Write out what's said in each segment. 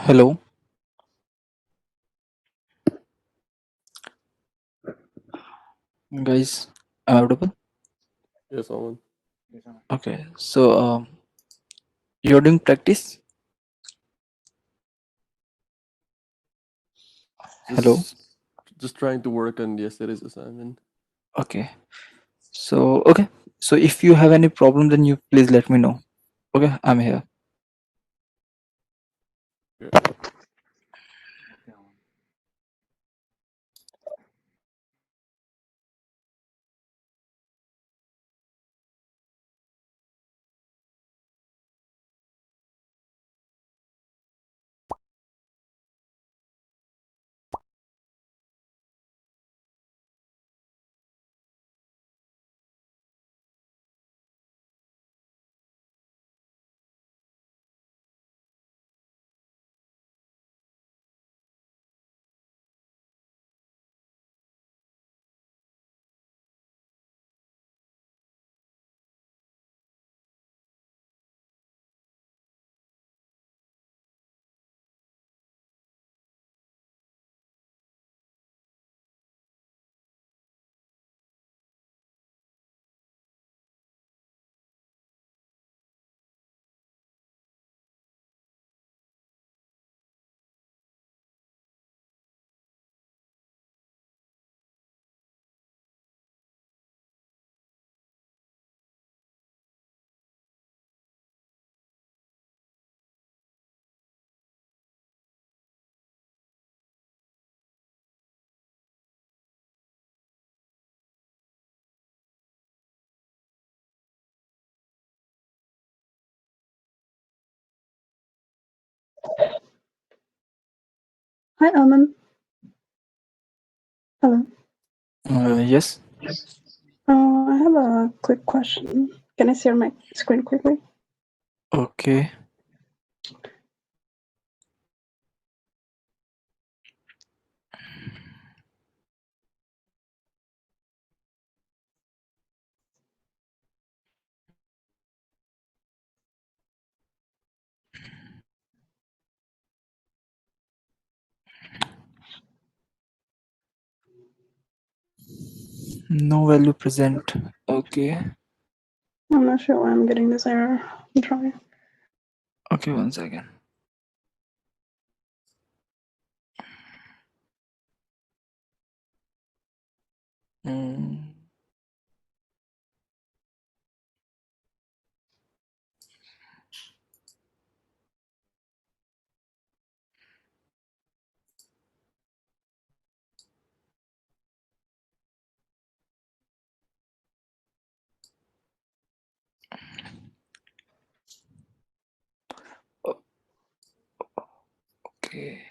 Hello, guys. Am I audible? Yes, Aman. Okay. So, you're doing practice? Hello. Just just trying to work on yesterday's assignment. Okay. Okay. So, if you have any problem, then you please let me know. Okay, I'm here. Yeah. Hi, Aman. Hello. Yes. I have a quick question. Can I share my screen quickly? Okay. No value present. Okay. I'm not sure why I'm getting this error. I'm trying. Okay. One second. Mm, okay.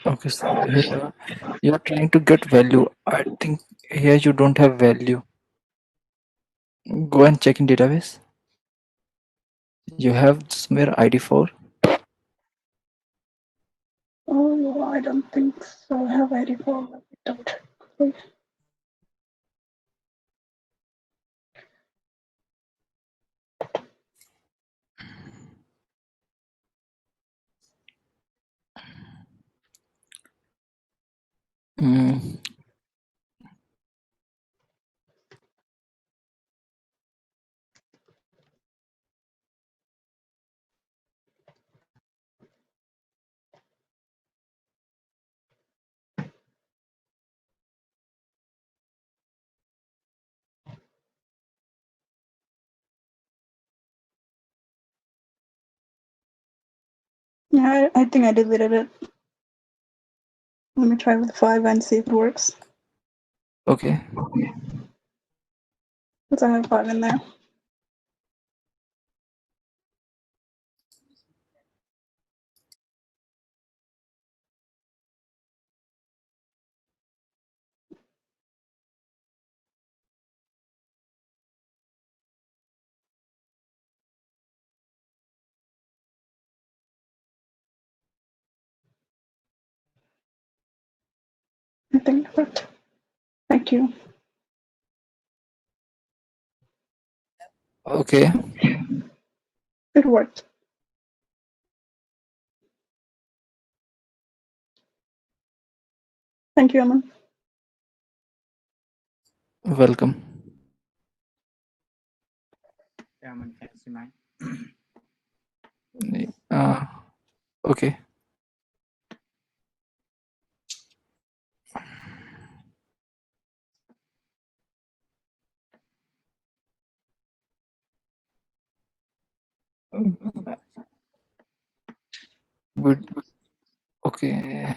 Okay, so here you are trying to get value. I think here you don't have value. Go and check in database. You have somewhere ID4. Oh, I don't think so. I have ID for. Let me double check quickly. Mm, Yeah, I think I deleted it. Let me try with 5 and see if it works. okay. Because I have 5 in there. I think it worked. Thank you. Okay. It worked. Thank you, Aman. Welcome. Yeah, man, can you see mine? Uh, okay. Good. Okay.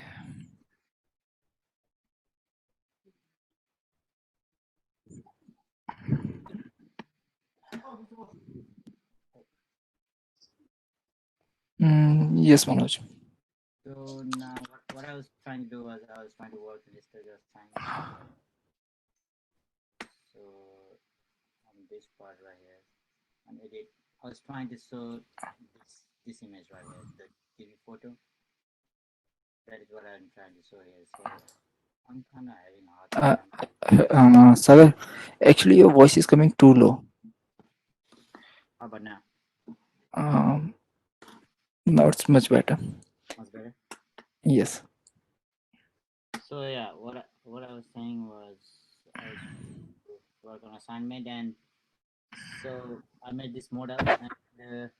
Yes, Manoj. So now what I was trying to do was I was trying to work the list of assignment. So on this part right here and edit, I was trying to show this image right here, the TV photo. That is what I'm trying to show here. So I'm kind of having a hard time. Sagar, actually your voice is coming too low. How about now? Um, Now it's much better. Much better. Yes. So yeah, what I was saying was I was work on assignment, and so I made this model, and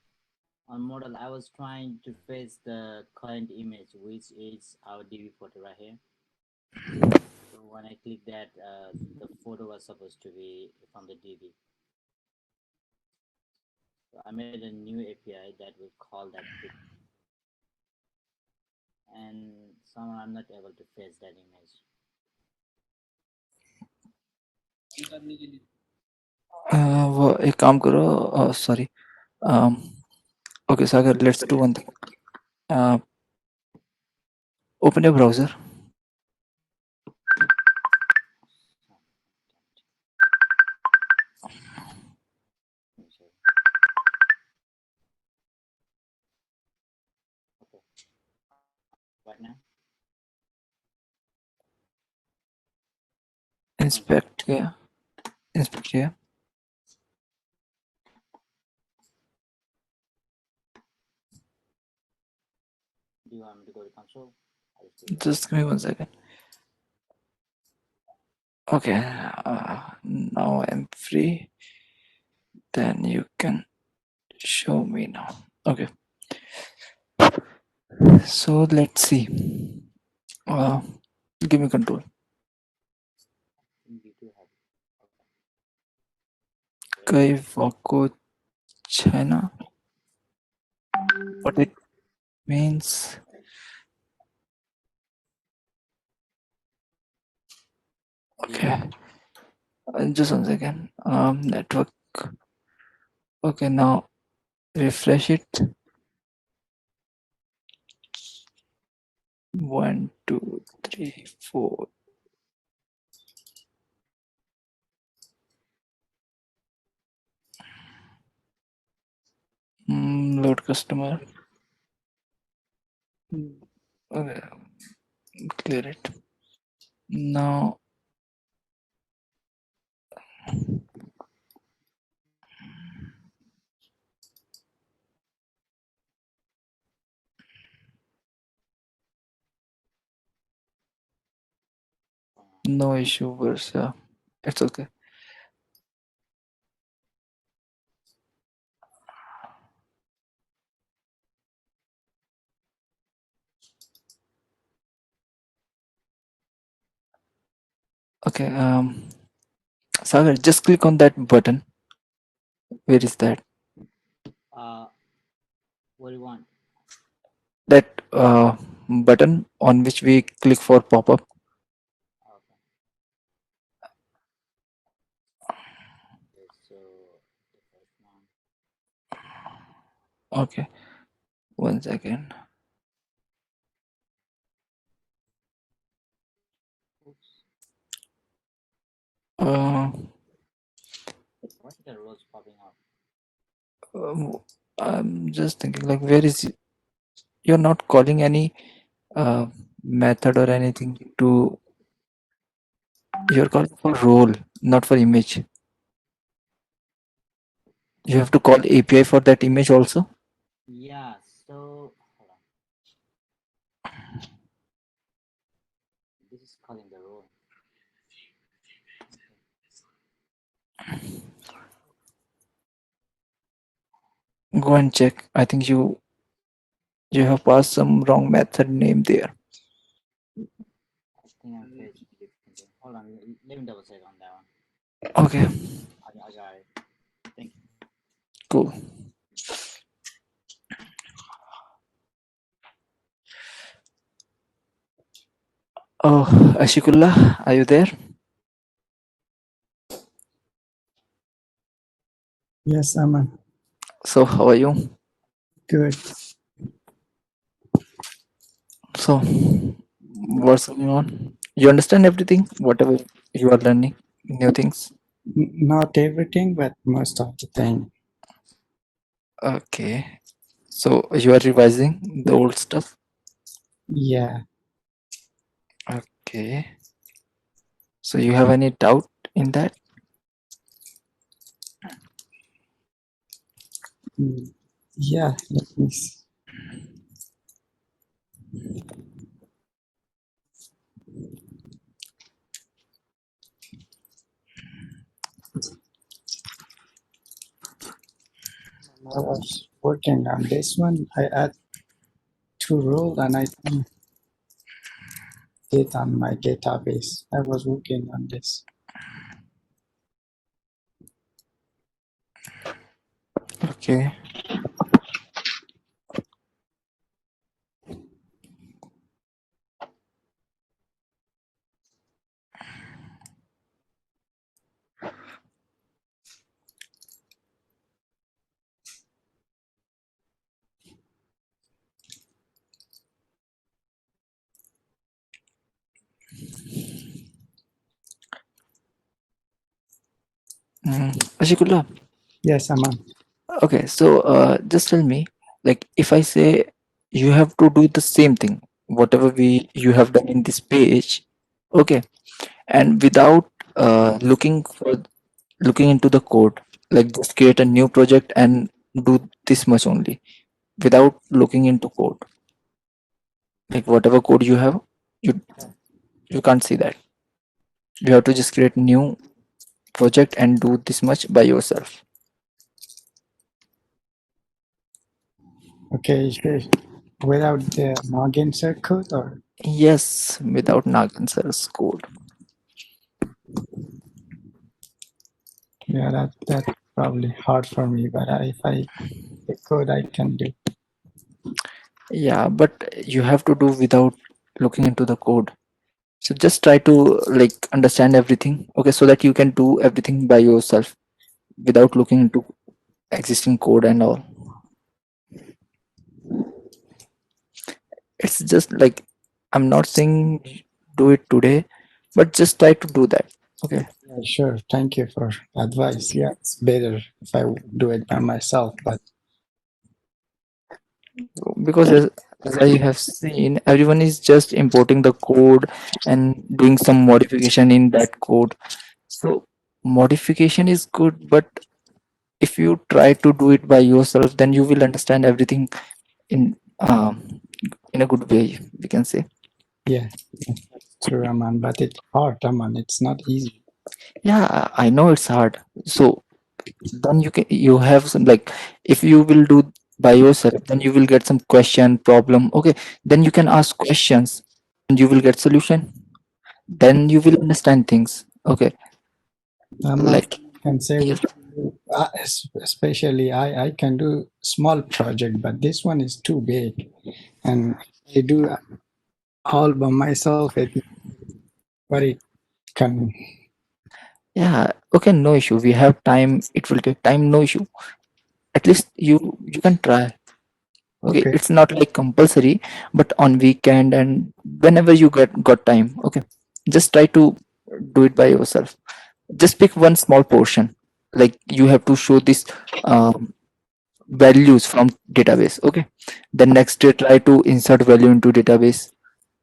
on model I was trying to face the current image, which is our DB photo right here. So when I click that, the photo was supposed to be from the DB. So I made a new API that will call that picture, and somehow I'm not able to face that image. वो एक काम करो. Sorry. Okay, Sagar, let's do one thing. Uh, Open your browser. So, okay, right now. Inspect here. Inspect here. Do you want me to go to console? I'll just do that. Just give me 1 second. Okay. Now I'm free. Then you can show me now. Okay. So let's see. Give me control. You do have it. Kai Wako China. What it means. Okay. Just 1 second. Network. Okay, now refresh it. 1, 2, 3, 4. Load customer. Okay, clear it. Now, no issue, Versa. It's okay. Okay, Sagar, just click on that button. Where is that? Uh, what do you want? That button on which we click for pop-up. Okay. Okay, so the first one. Okay, 1 second. Oops. Uh, Why is the rows popping up? um, I'm just thinking, like, where is you're not calling any method or anything to. You're calling for role, not for image. You have to call API for that image also. Yeah, so hold on. This is calling the row. Go and check. I think you have passed some wrong method name there. I think I'm facing a different thing. Hold on, let me double check on that one. Okay, I got it. Thank you. cool. Oh, Ashikullah, are you there? Yes, Aman. So, how are you? Good. So, what's going on? You understand everything, whatever you are learning, new things. Not everything, but most of the thing. Okay. So, you are revising the old stuff. Yeah. Okay. So, you have any doubt in that? Mm, yeah. Let me see. I was working on this one. I add two rules and I think it on my database. I was working on this. Okay. Ashikullah. Yes, Aman. Okay. So, just tell me, like, if I say you have to do the same thing, whatever you have done in this page, okay, and without looking into the code, like just create a new project and do this much only without looking into code, like whatever code you have, you you can't see that. You have to just create new project and do this much by yourself. Okay, sure. Without the Nagendra code or Yes, without Nagan's code. yeah, that probably hard for me. But if I the code I can do. Yeah, but you have to do without looking into the code. So just try to like understand everything, okay, so that you can do everything by yourself without looking into existing code and all. It's just like I'm not saying do it today, but just try to do that. Okay. Yeah, sure. Thank you for advice. Yeah, it's better if I do it by myself, but Because as I have seen, everyone is just importing the code and doing some modification in that code. So modification is good, but if you try to do it by yourself, then you will understand everything in in a good way, we can say. yeah, that's true, Aman. But it's hard, Aman. It's not easy. Yeah, I know it's hard. So then you have some, like, if you will do by yourself, then you will get some question problem. Okay, then you can ask questions and you will get solution. Then you will understand things. Okay, Aman like, can say yes. with you, especially I can do small project, but this one is too big, and I do all by myself. It's very can. Yeah, okay, no issue, we have time, it will take time, no issue. At least you can try. Okay, Okay. it's not like compulsory, but on weekend and whenever you got time. Okay, just try to do it by yourself. Just pick one small portion, like you have to show this um, values from database. Okay, then next day try to insert value into database,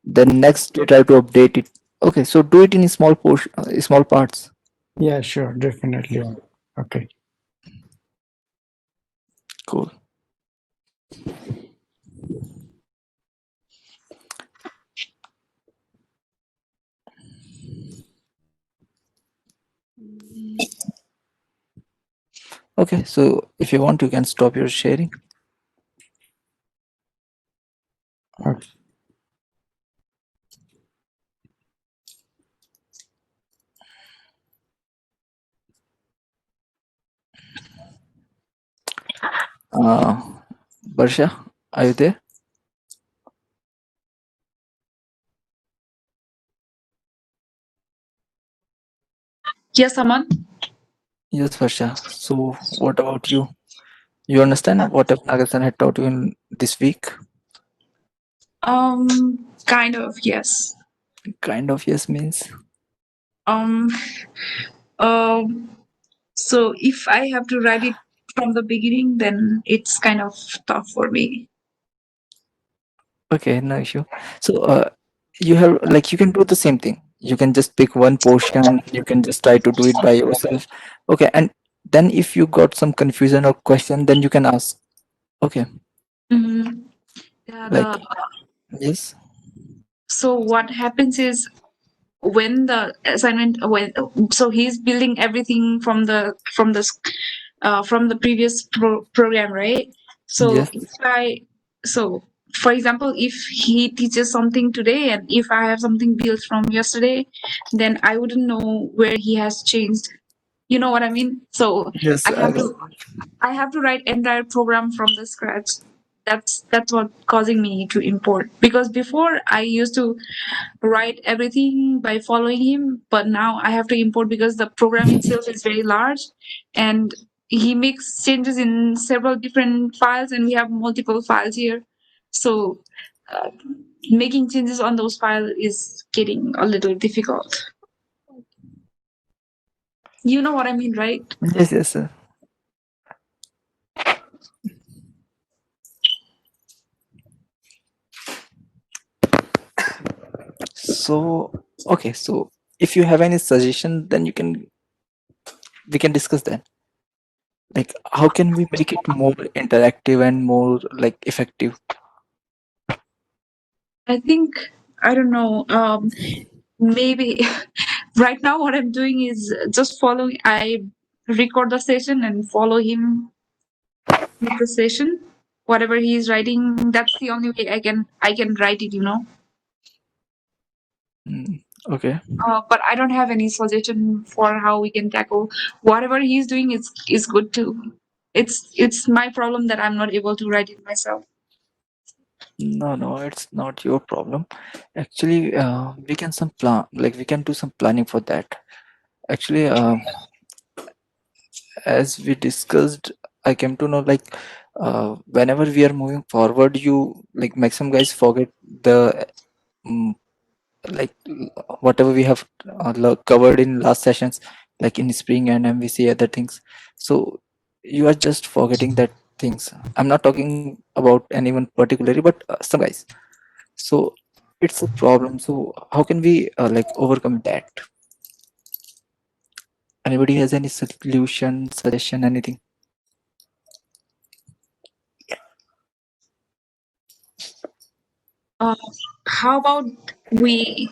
then next day try to update it. Okay, so do it in small portion, small parts. Yeah, sure, definitely. Okay. Cool. Okay, so if you want, you can stop your sharing. Okay. uh Barsha, are you there? Yes, Aman. Yes, Barsha. So what about you? You understand what Nagasan had taught you in this week? Kind of, yes. Kind of, yes means. Um, um, so if I have to write it from the beginning, then it's kind of tough for me. Okay, no issue. So you have, like, you can do the same thing. You can just pick one portion. You can just try to do it by yourself. Okay, and then if you got some confusion or question, then you can ask. Okay, Mm-hmm. Yeah, like, yes, so what happens is when the assignment when so he's building everything from the previous program, right? So yes, if I so for example, if he teaches something today and if I have something built from yesterday, then I wouldn't know where he has changed. You know what I mean? So yes. i have to I have to write entire program from the scratch. That's what causing me to import, because before I used to write everything by following him, but now I have to import because the program itself is very large and he makes changes in several different files and we have multiple files here. So uh, making changes on those files is getting a little difficult. You know what I mean, right? Yes, yes, sir. So okay, so if you have any suggestion, then we can discuss that. Like, how can we make it more interactive and more like effective? I think, I don't know, maybe right now what I'm doing is just following. I record the session and follow him with the session. Whatever he is writing, that's the only way I can write it, you know. Mm, okay. But I don't have any suggestion for how we can tackle whatever he's doing. Is good too. It's my problem that I'm not able to write it myself. No, no, it's not your problem. Actually, we can some plan, like we can do some planning for that. Actually, as we discussed, I came to know, like, whenever we are moving forward, you, like, maximum guys forget the mm, like whatever we have covered in last sessions, like in spring and MVC, other things. So you are just forgetting that things. I'm not talking about anyone particularly, but some guys. So it's a problem. So how can we like overcome that? Anybody has any solution, suggestion, anything? Uh, how about we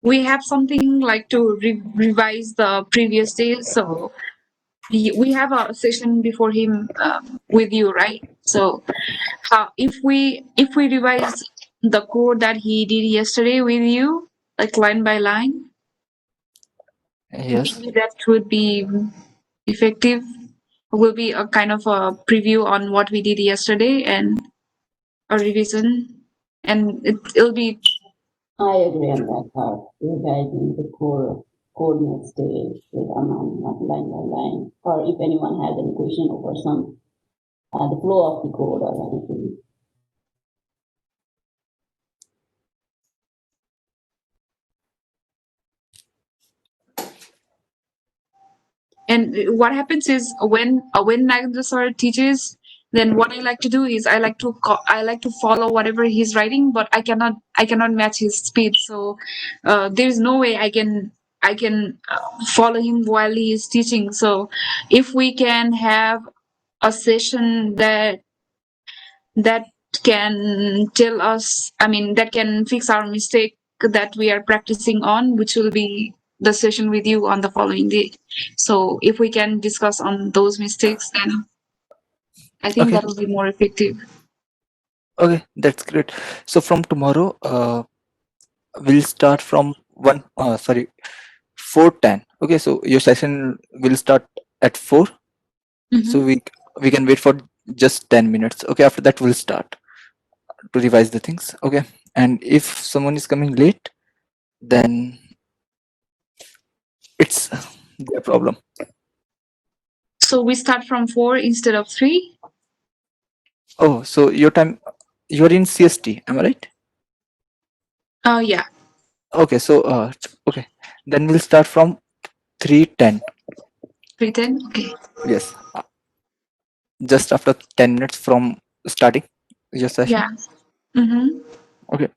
we have something like to revise the previous day? So we have a session before him with you, right? So how if we revise the code that he did yesterday with you, like line by line, Yes. maybe that would be effective. Will be a kind of a preview on what we did yesterday and a revision, and it'll be. I agree on that part. Revising the code next day with Aman, not line by line. Or if anyone has any question over some the flow of the code or anything. And what happens is when Nagendra sir teaches, then what I like to do is I like to follow whatever he's writing, but I cannot match his speed. So there's no way I can follow him while he is teaching. So if we can have a session that can tell us, I mean, that can fix our mistake that we are practicing on, which will be the session with you on the following day. So if we can discuss on those mistakes, then I think Okay. that will be more effective. Okay, that's great. So from tomorrow, we'll start from 4:10. Okay, so your session will start at 4. So Mm-hmm. we can wait for just 10 minutes. Okay, after that we'll start to revise the things. Okay, and if someone is coming late, then it's their problem. So we start from 4 instead of 3. Oh, so your time, you're in CST, am I right? Oh yeah, Okay, so okay, then we'll start from 3:10. 3:10. Okay. Yes, just after 10 minutes from starting your session. Yeah. Mm-hmm. Okay,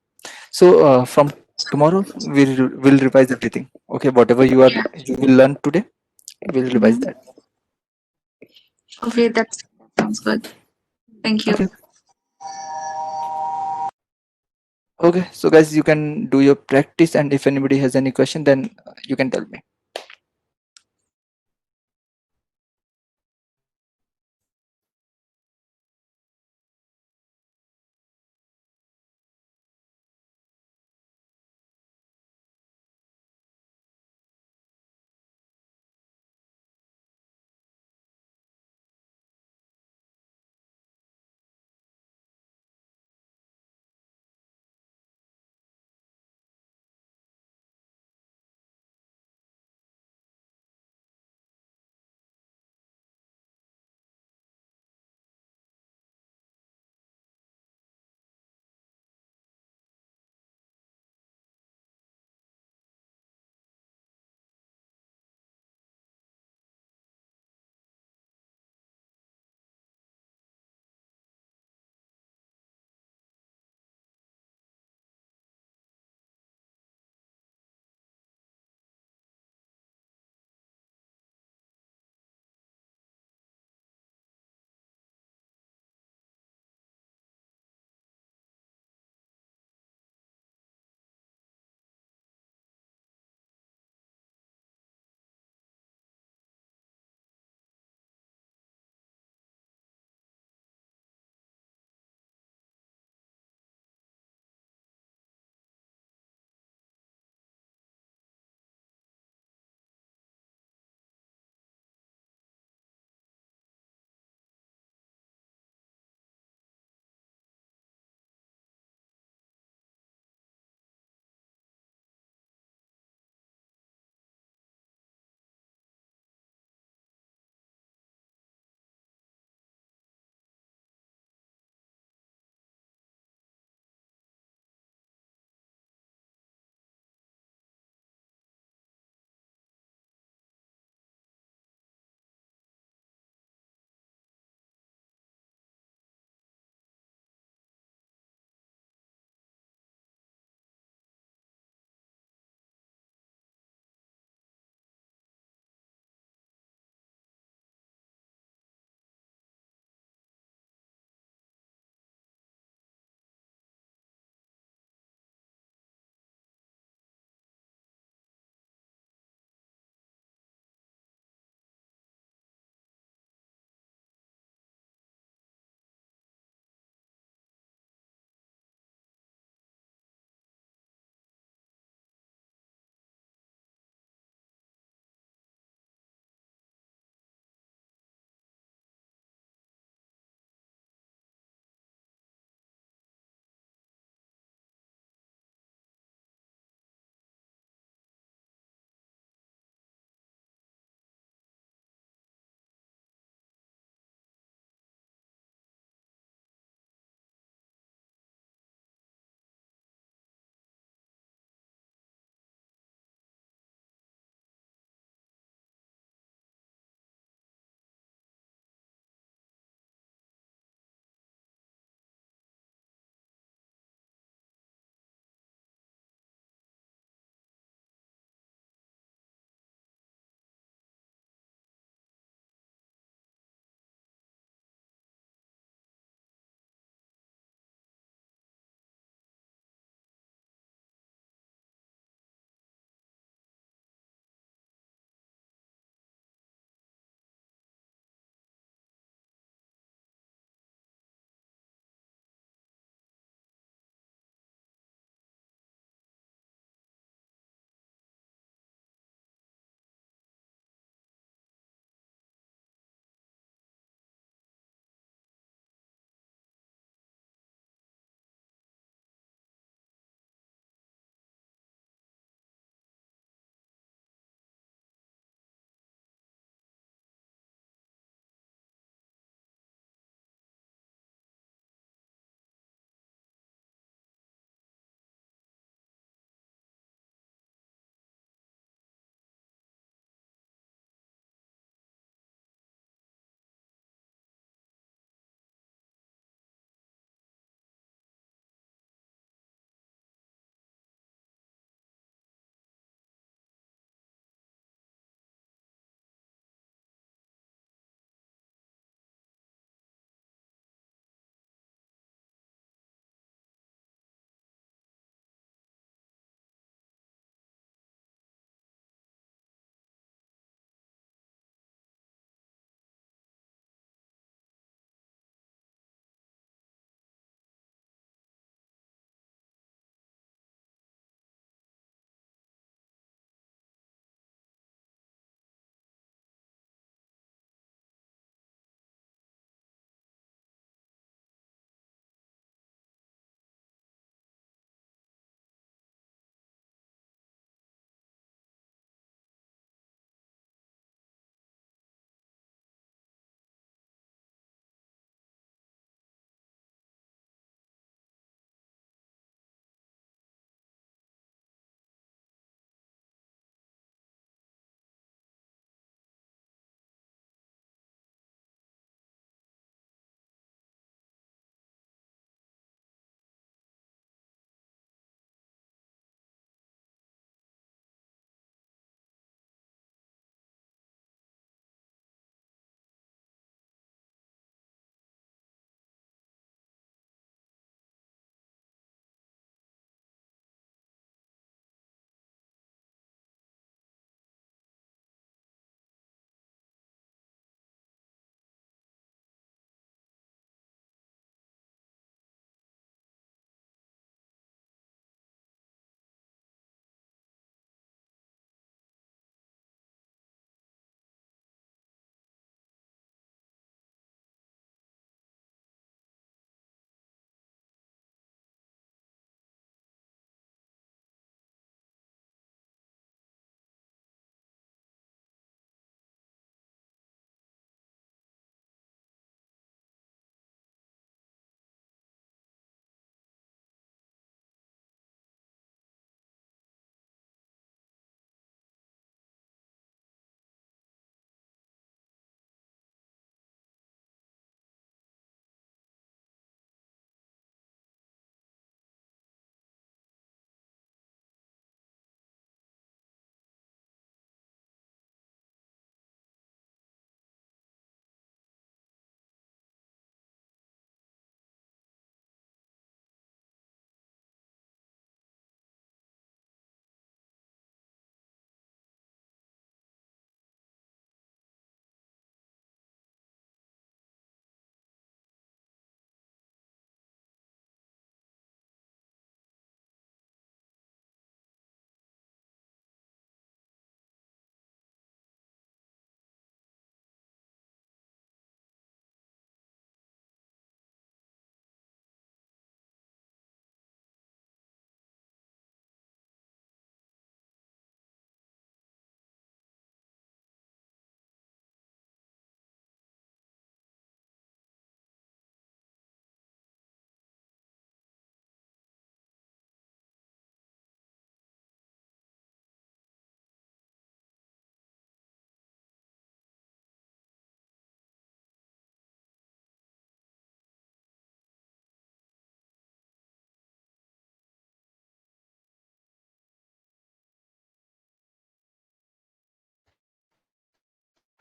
so from tomorrow we'll revise everything. Okay, whatever Yeah. you will learn today, we'll revise Mm-hmm. that. Okay, that sounds good. Thank you. Okay. Okay, so guys, you can do your practice, and if anybody has any question, then you can tell me.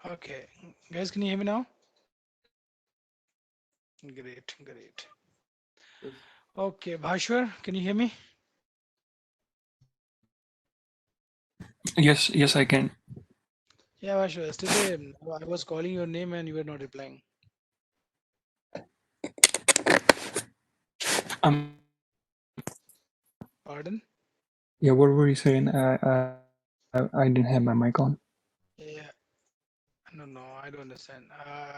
Okay, guys, can you hear me now? Great, great. Yes. Okay, Bhashwar, can you hear me? Yes, yes, I can. Yeah, Bhashwar, yesterday I was calling your name and you were not replying. Pardon? Yeah, what were you saying? I didn't have my mic on. Yeah, no, no, I don't understand.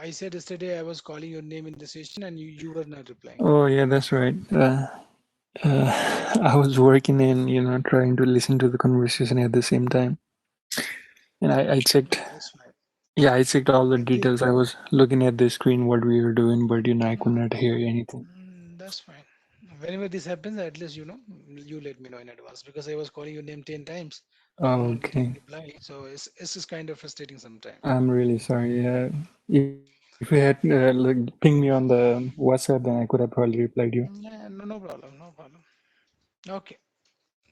I said yesterday I was calling your name in the session and you were not replying. Oh, yeah, that's right. I was working and trying to listen to the conversation at the same time, and I checked. Oh, that's fine. Yeah, I checked all the Actually, details. I was looking at the screen what we were doing, but I could not hear anything. that's fine. Whenever this happens, at least you let me know in advance because I was calling your name 10 times. You were not getting Okay, reply. So it's just kind of frustrating sometimes. I'm really sorry. If you had pinged me on the WhatsApp, then I could have probably replied you. Yeah, no, no problem, no problem. Okay,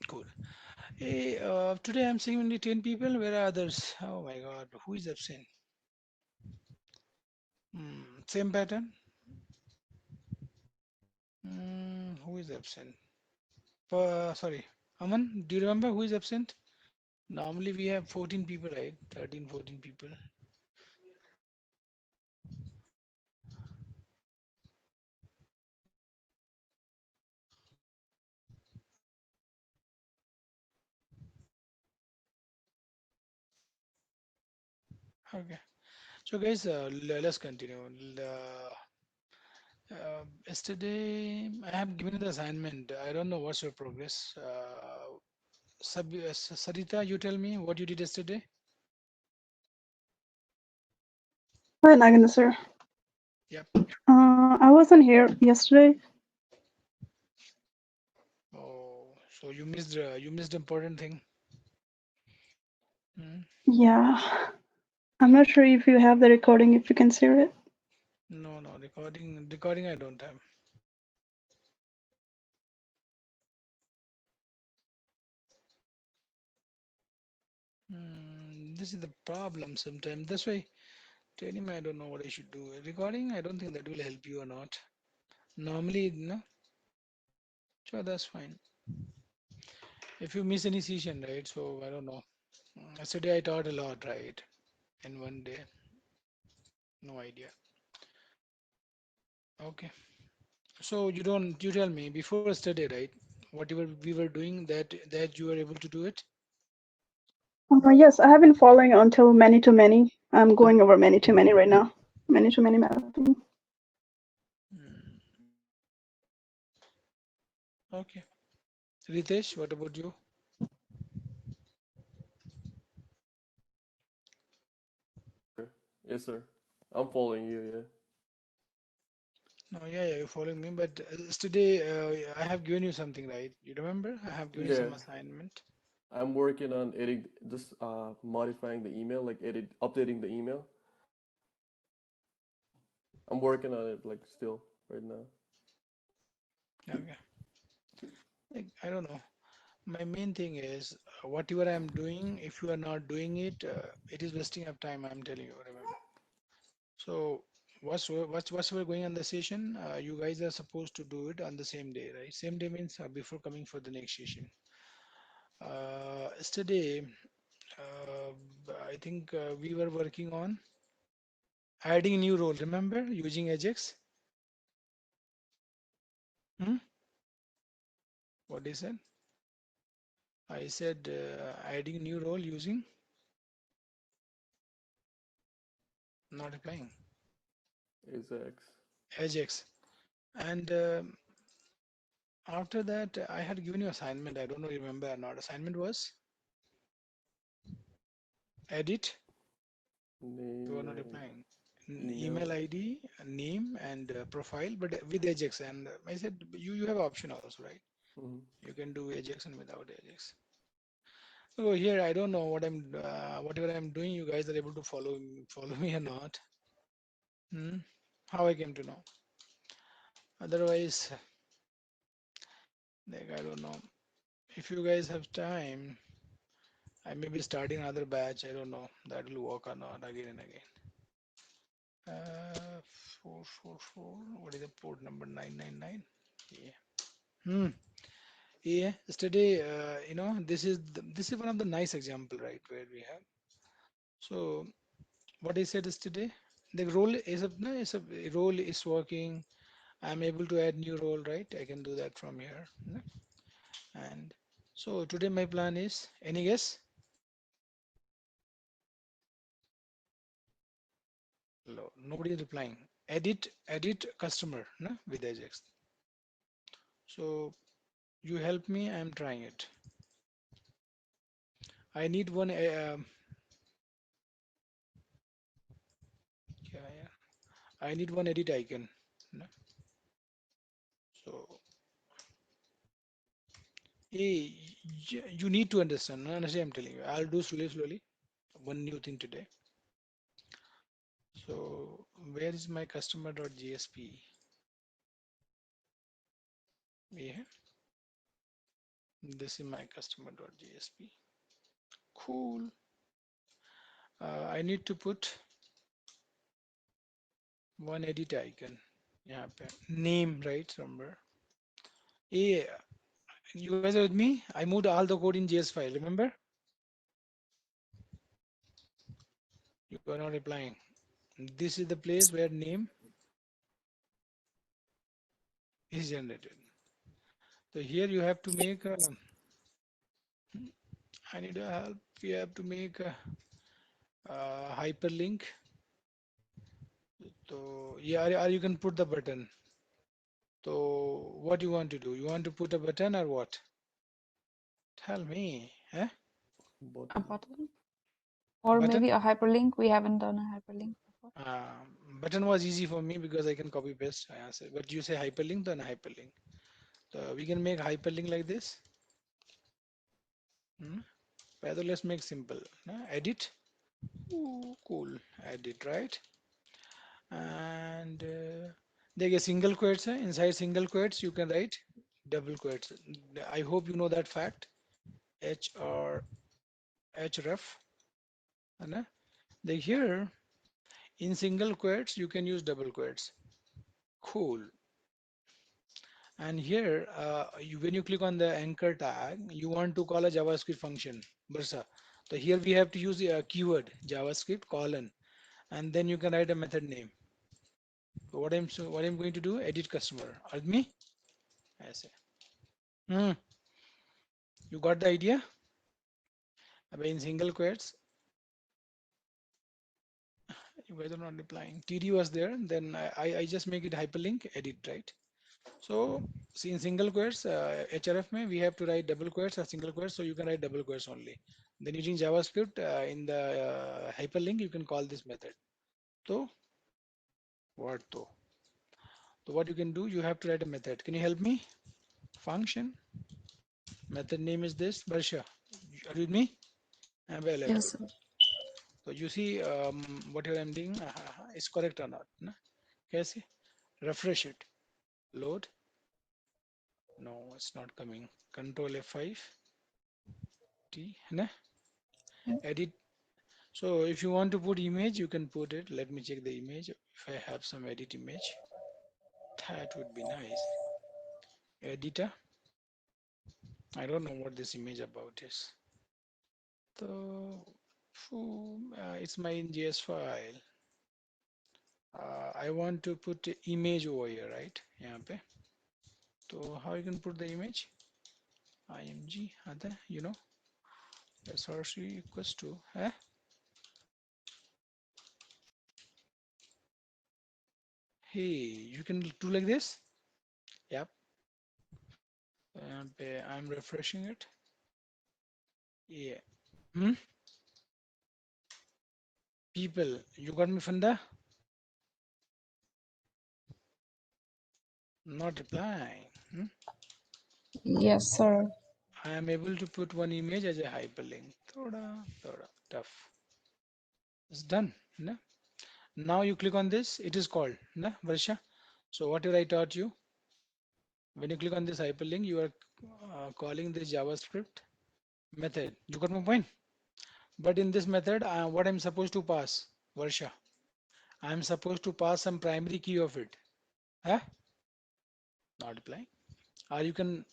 cool. Hey, today I'm seeing only 10 people. Where are others? Oh my God, who is absent? Same pattern. Who is absent? Sorry, Aman, do you remember who is absent? Normally we have 14 people, right? 13, 14 people. Okay. So guys, let's continue. Yesterday I have given you the assignment. I don't know what's your progress. Sarita, you tell me what you did yesterday. Hi, Nagendra, sir. Yep. I wasn't here yesterday. Oh, so you missed important thing. Hmm. Yeah, I'm not sure if you have the recording, if you can hear it. No, no, recording I don't have. This is the problem sometimes. That's why telling me I don't know what I should do. Recording, I don't think that will help you or not. Normally, no, sure, that's fine. If you miss any session, right? So I don't know. Yesterday I taught a lot, right? In one day, no idea. Okay. So you tell me before yesterday, right? Whatever we were doing, that you were able to do it. Yes, I have been following until many to many. I'm going over many to many right now. Many to many mapping. Hmm. Okay. Ritesh, what about you? Sir. Yes, sir. I'm following you. Yeah. No, yeah, yeah, you're following me. But yesterday I have given you something, right? You remember? I have given you Yeah. some assignment. I'm working on edit, just modifying the email, like updating the email. I'm working on it, like still right now. Okay. Like, I don't know. My main thing is whatever I'm doing, if you are not doing it, it is wasting of time. I'm telling you, remember. So what's going on the session? You guys are supposed to do it on the same day, right? Same day means before coming for the next session. Yesterday, uh, I think we were working on adding a new role. Remember using Ajax? Hmm? What is it? I said adding a new role using not applying Is X. Ajax. And after that, I had given you assignment. I don't know, remember or not. Assignment was edit. You are Name not and applying. email. Email ID, name, and profile, but with Ajax. And I said you have option also, right? Mm-hmm. You can do Ajax and without Ajax. So here I don't know whatever I'm doing. You guys are able to follow me or not? Hmm? How I came to know. Otherwise, like I don't know. If you guys have time, I may be starting another batch. I don't know that will work or not again and again. 444. What is the port number? 999. Yeah. Yeah. Yesterday, this is one of the nice example, right? Where we have. So what I said yesterday, the role is a role is working. I'm able to add new role, right? I can do that from here. And so today my plan is, any guess? Nobody is replying. Edit customer with Ajax. So you help me, I'm trying it. I need one yeah. I need one edit icon. So hey, you need to understand. Honestly, I'm telling you, I'll do slowly. One new thing today. So where is my customer.jsp? Yeah, this is my customer.jsp. Cool. I need to put one edit icon. Yeah, name, right? Somewhere. Yeah, you guys are with me? I moved all the code in JS file. Remember? You are not replying. This is the place where name is generated. So here you have to make a, I need a help. You have to make a hyperlink. So yeah, or you can put the button. So what you want to do? You want to put a button or what? Tell me. Eh? Both A of them. button or Button? maybe a hyperlink. We haven't done a hyperlink before. Button was easy for me because I can copy paste. I answer. But you say hyperlink, then hyperlink. So we can make hyperlink like this. Rather, let's make simple. Edit. Ooh, cool. Edit, right? And there is single quotes. Inside single quotes, you can write double quotes. I hope you know that fact. H or href. है They here in single quotes you can use double quotes. Cool. And here when you click on the anchor tag, you want to call a JavaScript function Bursa. So here we have to use a keyword JavaScript colon, and then you can write a method name. So what I'm going to do, edit customer. With me? I say. You got the idea? In single quotes, you guys are not replying. TD was there, then I just make it hyperlink edit, right? So see in single quotes, href mein we have to write double quotes or single quotes, so you can write double quotes only. Then using JavaScript in the hyperlink, you can call this method. So what though? So what you can do, you have to write a method. Can you help me? Function. Method name is this. Barsha, are you with me? Well, Yes, good. sir. So you see what I'm doing is correct or not? Yes. Refresh it. Load. No, it's not coming. Control F5. T. Yeah. Edit. So if you want to put image, you can put it. Let me check the image. If I have some edit image, that would be nice. Editor. I don't know what this image about is. So it's my JS file. I want to put image over here, right? Yeah. So how you can put the image? img, src equals to hey, you can do like this. Yep. And I'm refreshing it. Yeah. People, you got me, Funda? Not replying. Yes, sir. I am able to put one image as a hyperlink. Thoda tough. It's done. No? Now you click on this. It is called. No, Varsha. So whatever I taught you, when you click on this hyperlink, you are calling this JavaScript method. You got my point? But in this method, what I'm supposed to pass, Varsha? I'm supposed to pass some primary key of it. Huh? Not applying. Or you can,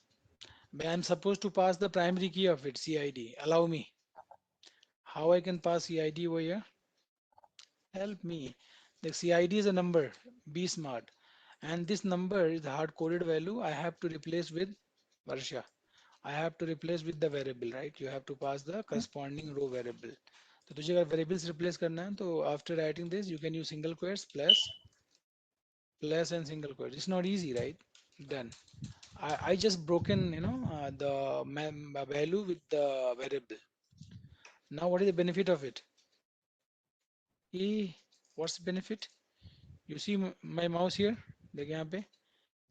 I'm supposed to pass the primary key of it, CID. Allow me. How I can pass CID over here? Help me. The CID is a number. Be smart. And this number is the hard coded value I have to replace with Varsha. I have to replace with the variable, right? You have to pass the corresponding row variable. तो तुझे अगर variables replace करना है तो after writing this you can use single quotes plus and single quotes. It's not easy, right? Then I just broken the value with the variable. Now what is the benefit of it? E, what's the benefit? You see my mouse here? देखिए यहाँ पे.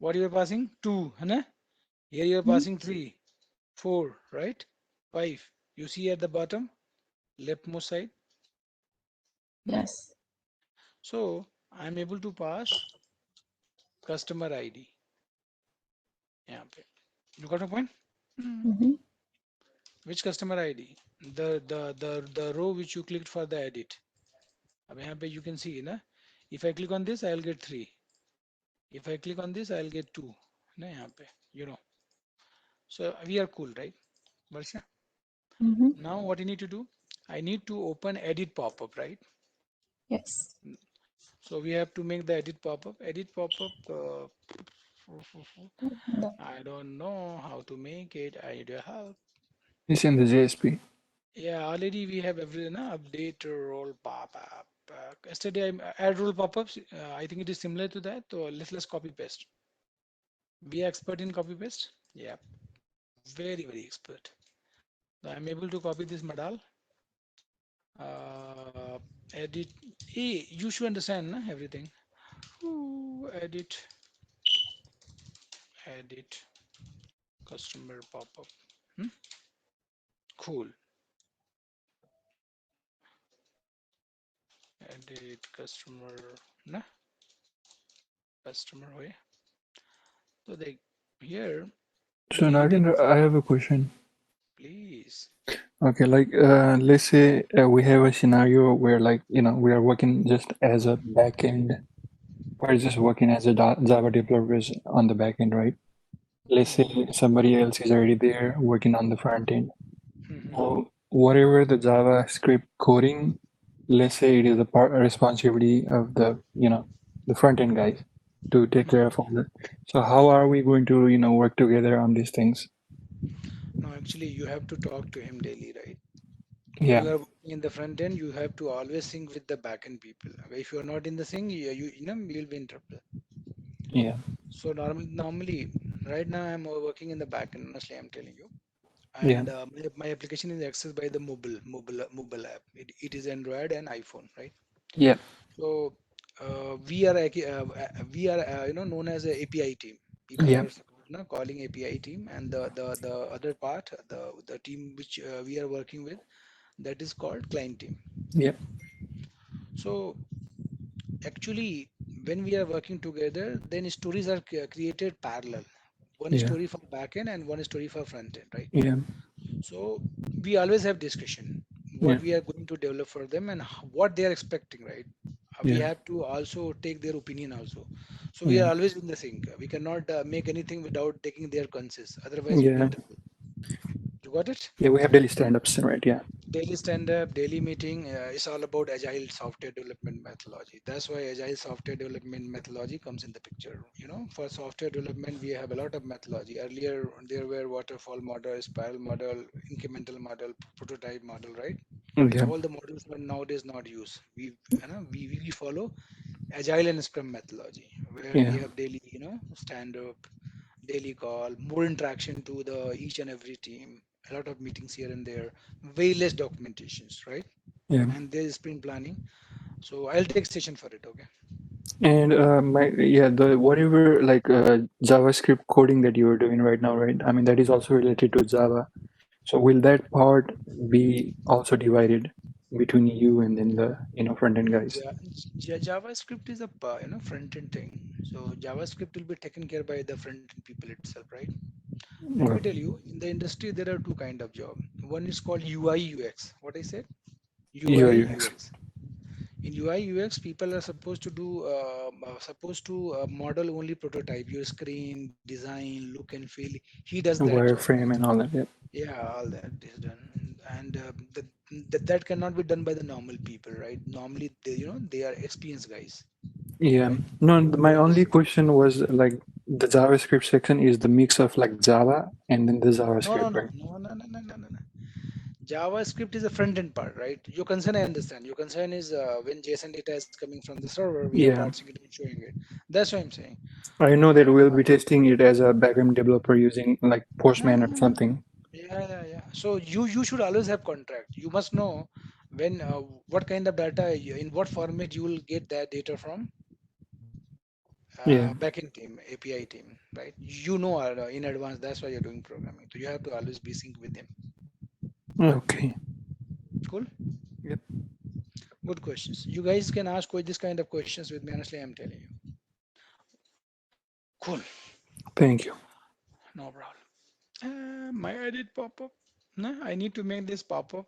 What you are passing? 2, है ना? Here you are Mhm. passing 3, 4, right? 5. You see at the bottom, leftmost side. Yes. So I'm able to pass customer ID. यहाँ पे. You got a point? Mm-hmm. Which customer ID? The row which you clicked for the edit. अब यहाँ पे you can see ना. If I click on this, I'll get 3. If I click on this, I'll get 2. ना यहाँ पे, So we are cool, right, Varsha? Mm-hmm. Now what you need to do? I need to open edit pop-up, right? Yes. So we have to make the edit pop-up. Edit pop-up. The, I don't know how to make it. I need your help. It's in the JSP. Yeah, already we have every update role pop-up. Yesterday I add role pop-ups. I think it is similar to that. So let's copy paste. We are expert in copy paste. Yeah, very expert. So I'm able to copy this modal. Edit. Hey, you should understand everything. Ooh, edit customer pop-up. Hmm? Cool. Edit customer. Nah, customer way. So they here So we edit. Nagendra, I have a question. Please. Okay, like let's say we have a scenario where like we are working just as a backend. We're just working as a Java developers on the backend, right? Let's say somebody else is already there working on the front end. So whatever the JavaScript coding, let's say it is a part responsibility of the front end guys to take care of all that. So how are we going to work together on these things? No, actually, you have to talk to him daily, right? When Yeah, you are working in the front end, you have to always sync with the back end people. If you are not in the sync, you'll be in trouble. yeah, So normally, right now I'm working in the back end. Honestly, I'm telling you, yeah, and my application is accessed by the mobile app. It is Android and iPhone, right? yeah, So we are known as a API team. People yeah, are calling API team, and the other part, the team which we are working with, that is called client team. yeah, So actually, when we are working together, then stories are created parallel. One yeah, story for backend and one story for front end, right? yeah, So we always have discussion yeah, what we are going to develop for them and what they are expecting, right? We yeah, have to also take their opinion also. So we yeah, are always in the sync. We cannot make anything without taking their consents. Otherwise, we'll be yeah, in trouble. You got it? yeah. We have daily stand-ups, right? Yeah, Daily stand-up, daily meeting is all about agile software development methodology. That's why agile software development methodology comes in the picture. For software development, we have a lot of methodology. Earlier, there were waterfall model, spiral model, incremental model, prototype model, right? yeah, All the models are nowadays not used. We follow agile and scrum methodology, where we yeah, have daily, stand-up, daily call, more interaction to the each and every team, a lot of meetings here and there, way less documentations, right? yeah. And there is sprint planning. So I'll take session for it, okay? And the whatever like JavaScript coding that you are doing right now, right? I mean, that is also related to Java. So will that part be also divided between you and then the front end guys? Ja- JavaScript is a front end thing. So JavaScript will be taken care by the front end people itself, right? Let me Well, tell you, in the industry there are two kind of job. One is called UI UX. What I said? UI UI UX. UX. In UI UX, people are supposed to do model only prototype, your screen design, look and feel. He does that job. Wireframe and all that. Yeah. Yeah, all that is done, and that cannot be done by the normal people, right? Normally, they are experienced guys, Yeah. right? No, my Because only question was like the JavaScript section is the mix of like Java and then the no, no, JavaScript, no, right? no, no, no, no, no, no, no. JavaScript is the front end part, right? Your concern, I understand. Your concern is when JSON data is coming from the server, we are Yeah. parsing it and showing it. That's what I'm saying. I know that we'll Uh, be testing it as a backend developer using like no, Postman or no, no, no. something. Yeah, yeah, yeah. So you should always have contract. You must know when what kind of data, in what format you will get that data from Yeah. backend team, API team, right? You know in advance. That's why you're doing programming. So you have to always be sync with them. Okay. Cool. Yep. Good questions. You guys can ask this kind of questions with me. Honestly, I'm telling you. Cool. Thank you. No problem. My edit pop up. No, I need to make this pop up.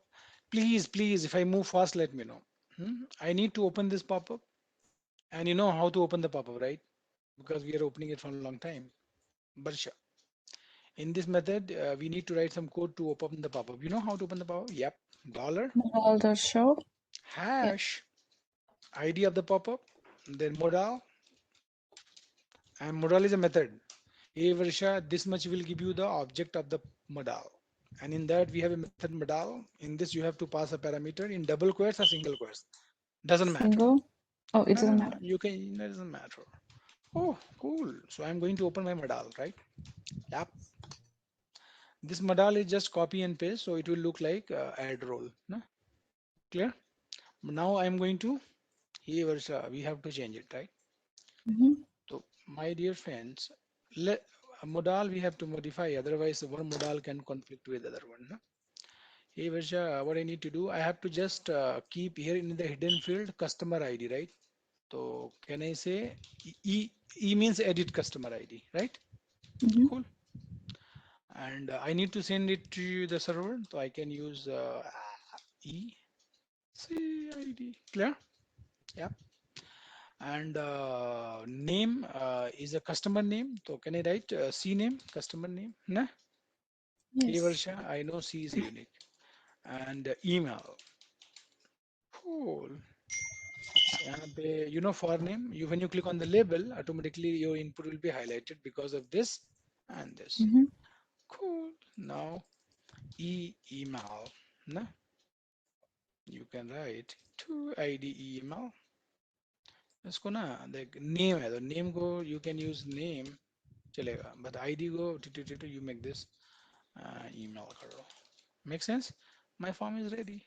Please, please, if I move fast, let me know. I need to open this pop up. And you know how to open the pop up, right? Because we are opening it for a long time. But sure. In this method, we need to write some code to open the pop up. You know how to open the pop up? Yep. Dollar Model show. Yeah. hash ID of the pop up, then modal, and modal is a method. Hey Varsha, this much will give you the object of the modal. And in that we have a method modal. In this you have to pass a parameter in double quotes or single quotes. Doesn't matter. Single. Oh, it doesn't matter. You can, it doesn't matter. Oh, cool. So I'm going to open my modal, right? Yep. This modal is just copy and paste, so it will look like add role. No? Clear? Now I'm going to, hey Varsha, we have to change it, right? Mm-hmm. So my dear friends, let a modal we have to modify, otherwise one modal can conflict with other one. No? Hey Varsha, what I need to do, I have to just keep here in the hidden field customer ID, right? So can I say E means edit customer ID, right? Mm-hmm. Cool. And I need to send it to the server, so I can use E C ID. Clear? Yeah. And name is a customer name. So can I write C name, customer name? Nah? Hey Yes. Varsha, I know C is unique. And email. Cool. यहाँ पे for name, when you click on the label, automatically your input will be highlighted because of this and this. Mm-hmm. Cool. Now email. Na? You can write to ID email. इसको ना देख name है तो name को you can use name चलेगा but ID को you make this email करो. Make sense? My form is ready.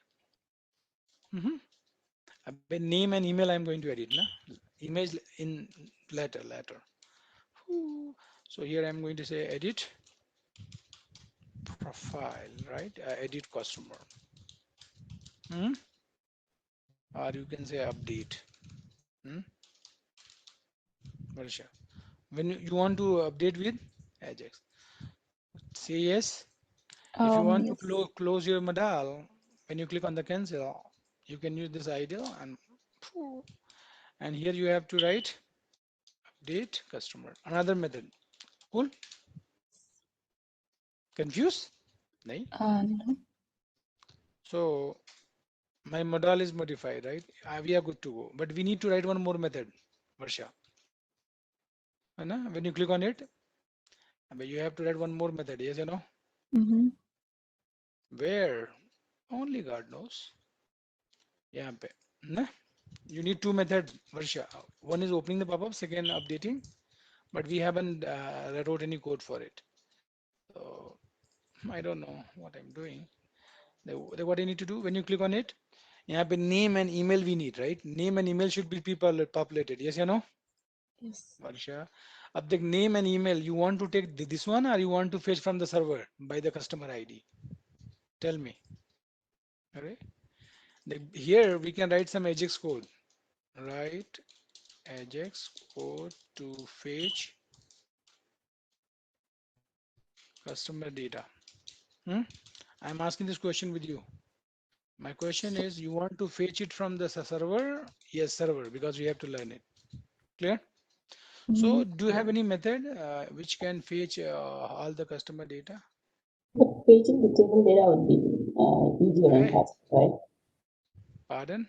अब name and email I'm going to edit na image in later. So here I'm going to say edit profile, right? Edit customer. Hmm? Or you can say update. Hmm? Varsha. When you want to update with Ajax, say yes. If you want to Yes. close your modal, when you click on the cancel, you can use this ideal and here you have to write update customer. Another method. Cool. Confused? No. No. So my modal is modified, right? We are good to go. But we need to write one more method, Varsha. When you click on it, you have to write one more method. Yes, you know? Mm-hmm. Where? Only God knows. Yeah. Na? You need two methods, Varsha. One is opening the pop-up, second updating, but we haven't wrote any code for it. So I don't know what I'm doing. What I need to do when you click on it, यहाँ पे name and email we need, right? Name and email should be populated. Yes, you know? Yes. Varsha. अब the name and email, you want to take this one or you want to fetch from the server by the customer ID? Tell me. Okay. Here we can write some Ajax code. Write Ajax code to fetch customer data. I'm asking this question with you. My question is, you want to fetch it from the server? Yes, server, because we have to learn it. Clear? So, do you have any method which can fetch all the customer data? But fetching the table data would be easier and Right? faster, right? Pardon?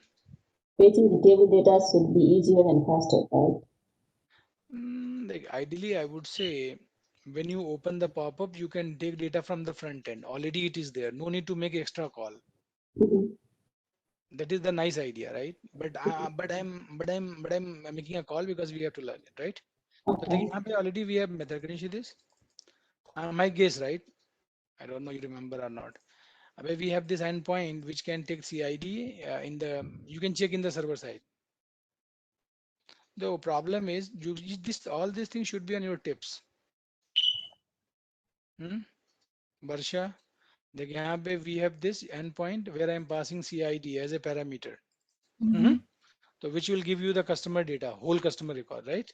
Fetching the table data should be easier and faster, right? Like ideally, I would say when you open the pop-up, you can take data from the front end. Already it is there. No need to make extra call. Mm-hmm. That is the nice idea, right? But I'm making a call because we have to learn it, right? So Okay. यहाँ पे already we have method. Can you see this? My guess, right? I don't know you remember or not. Where we have this endpoint which can take CID in the you can check in the server side. The problem is this all these things should be on your tips. Hmm? Barsha, देख यहाँ पे we have this endpoint where I'm passing CID as a parameter. Mhm. So which will give you the customer data, whole customer record, right?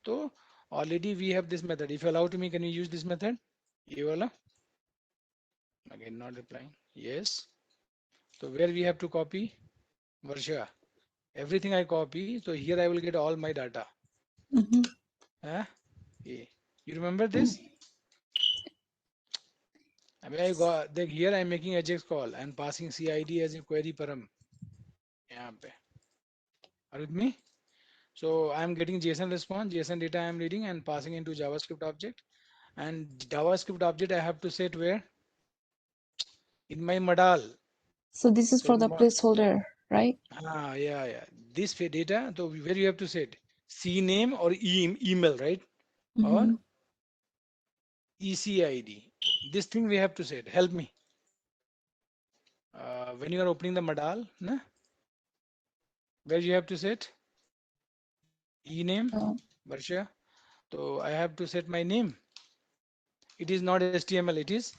So already we have this method. If you allow to me, can you use this method? You allow? Again, not replying. Yes. So where we have to copy? Varsha. Everything I copy. So here I will get all my data. Huh? Yeah. You remember this? I mean, I got here I'm making Ajax call and passing CID as a query param. यहाँ पे. Are you with me? So I'm getting JSON response, JSON data I'm reading and passing into JavaScript object. And JavaScript object I have to set where? In my modal. So this is So for the placeholder, right? yeah. This data, so where you have to set CNAME or email, right? Or ECID. This thing we have to set. Help me. When you are opening the modal, na, where you have to set ename, Varsha. So I have to set my name. It is not HTML, it is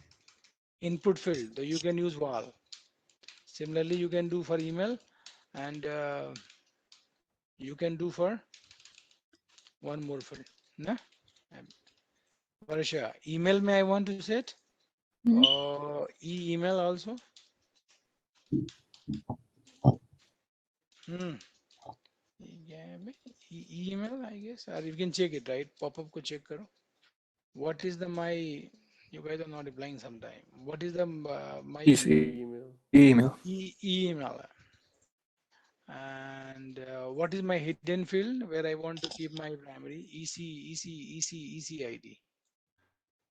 input field. So you can use val. Similarly, you can do for email and you can do for one more field. Na? Varsha, email may I want to set or email also. Hmm. Yeah, email I guess, or you can check it, right? Pop-up ko check karo. What is the my? You guys are not replying sometime. What is the my Is Email. email. email? And what is my hidden field where I want to keep my primary EC ID?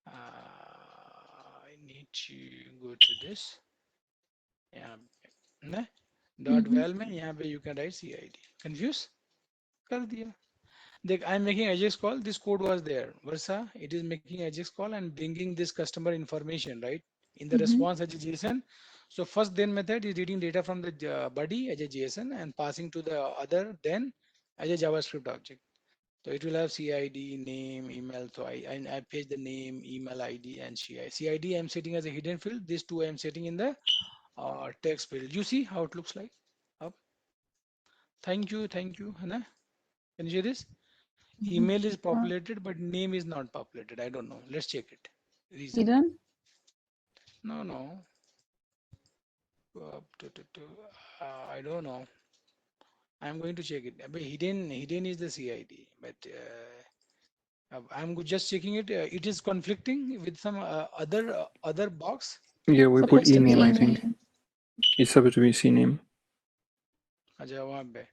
I need to go to this. Yeah. ना? Dot val में यहाँ पे you can write CID. Confused? कर दिया. I'm making Ajax call. This code was there. Versa, it is making Ajax call and bringing this customer information, right? In the response as a JSON. So first then method is reading data from the body as a JSON and passing to the other then as a JavaScript object. So it will have CID, name, email. So I page the name, email ID, and CID. I'm setting as a hidden field. These two I'm setting in the text field. You see how it looks like? Up. Thank you, Hannah. Can you see this? Email is populated, but name is not populated. I don't know. Let's check it. Reason. Hidden? No. I don't know. I'm going to check it. But hidden is the CID. But I'm just checking it. It is conflicting with some other box. Yeah, we put Supposed to be ename, I in think. It's supposed to be CNAME. अच्छा वहाँ पे.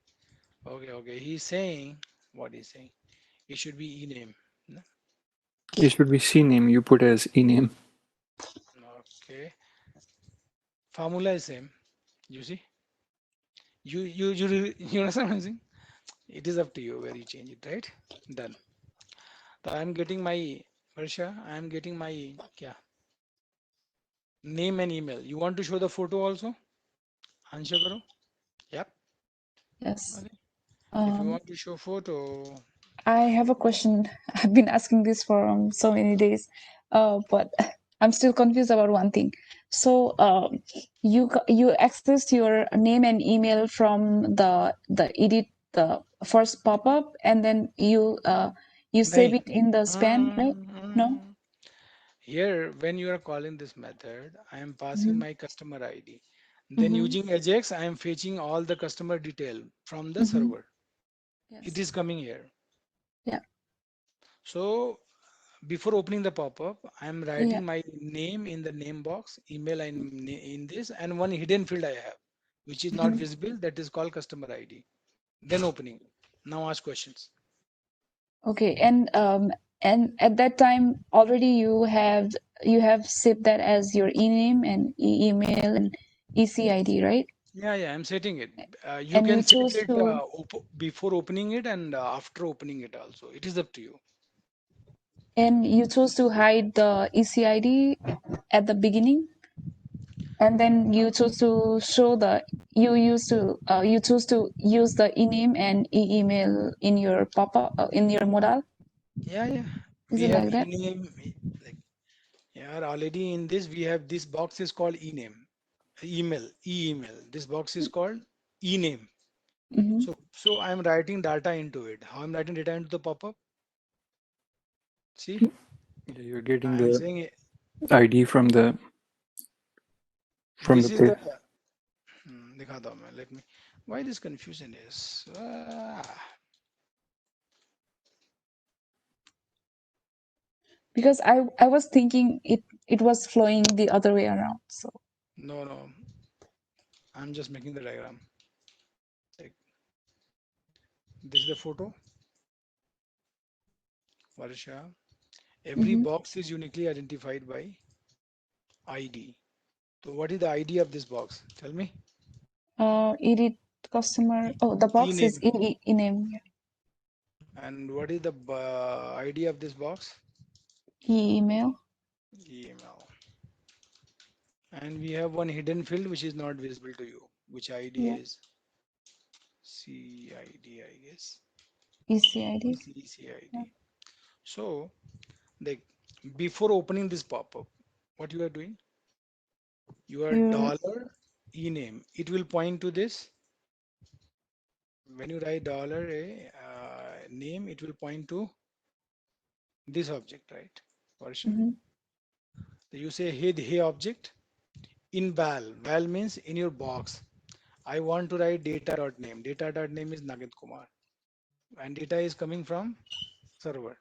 Okay. He's saying what he's saying. It should be ename. No? It should be CNAME. You put as ename. Okay. Formula is same. You see? You understand what I'm saying? It is up to you where you change it, right? Done. So I'm getting my Varsha, I'm getting my kya, name and email. You want to show the photo also? Answer karo. Yep. Yes. Okay. If you Um, want to show photo, I have a question. I've been asking this for so many days, but I'm still confused about one thing. So you access your name and email from the edit the first pop-up, and then you save nahi. it in the span, right? No. Here, when you are calling this method, I am passing my customer ID. Then Mm-hmm. using Ajax, I am fetching all the customer detail from the Mm-hmm. server. It Yes. is coming here. Yeah. So before opening the pop-up, I am Yeah. writing my name in the name box, email in this, and one hidden field I have, which is not Mm-hmm. visible. That is called customer ID. Then opening. Now ask questions. Okay. And at that time already you have saved that as your e-name and email and ECID, right? Yeah, I'm setting it. You And can you set choose it to before opening it and after opening it also. It is up to you. hide the ECID at the beginning, and then you choose to show the you choose to use the e-name and email in your pop-up in your modal. Yeah. Is We it have like that? e-name. Like, yeah, already in this we have this box is called e-name, email. This box is called e-name. Mm-hmm. So I'm writing data into it. How I'm writing data into the pop-up? See, Yeah, you're getting I'm the saying ID from the this is the page. दिखाता हूँ मैं. Let me. Why this confusion is? Because I was thinking it was flowing the other way around. So No. I'm just making the diagram. Like, this is the photo. Varsha. Every mm-hmm. box is uniquely identified by ID. So what is the ID of this box? Tell me. Edit customer. Oh, the box is E-name. e-name. And what is the ID of this box? E-email. Email. And we have one hidden field which is not visible to you. Which ID Yeah. is CID, I guess. ECID. Yeah. CID. So, like before opening this pop-up, what you are doing? Your You dollar e-name. It will point to this. When you write dollar a name, it will point to this object, right? Version. mm-hmm. So you say hey object in val means in your box. I want to write data.name. Data.name is Nagit Kumar, and data is coming from server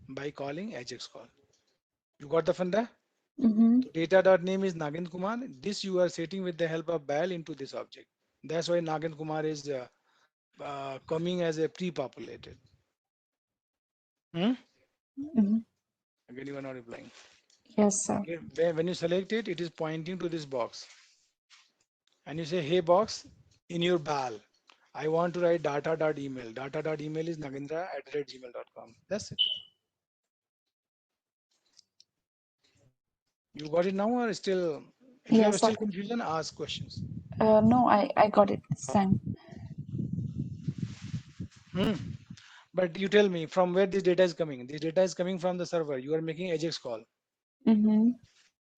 by calling Ajax call. You got the funda? Mm-hmm. So data.name is Nagin Kumar. This you are setting with the help of val into this object. That's why Nagin Kumar is coming as a pre-populated. Hmm? Mm-hmm. Again, you are not replying. Yes, sir. Again, when you select it, it is pointing to this box. And you say, hey box, in your val, I want to write data.email. Data.email is nagendra@gmail.com. That's it. You got it now or still? If you have Yes, sir. still confusion, ask questions. No, I got it this time. Hmm. But you tell me from where this data is coming. This data is coming from the server. You are making Ajax call. Mm-hmm.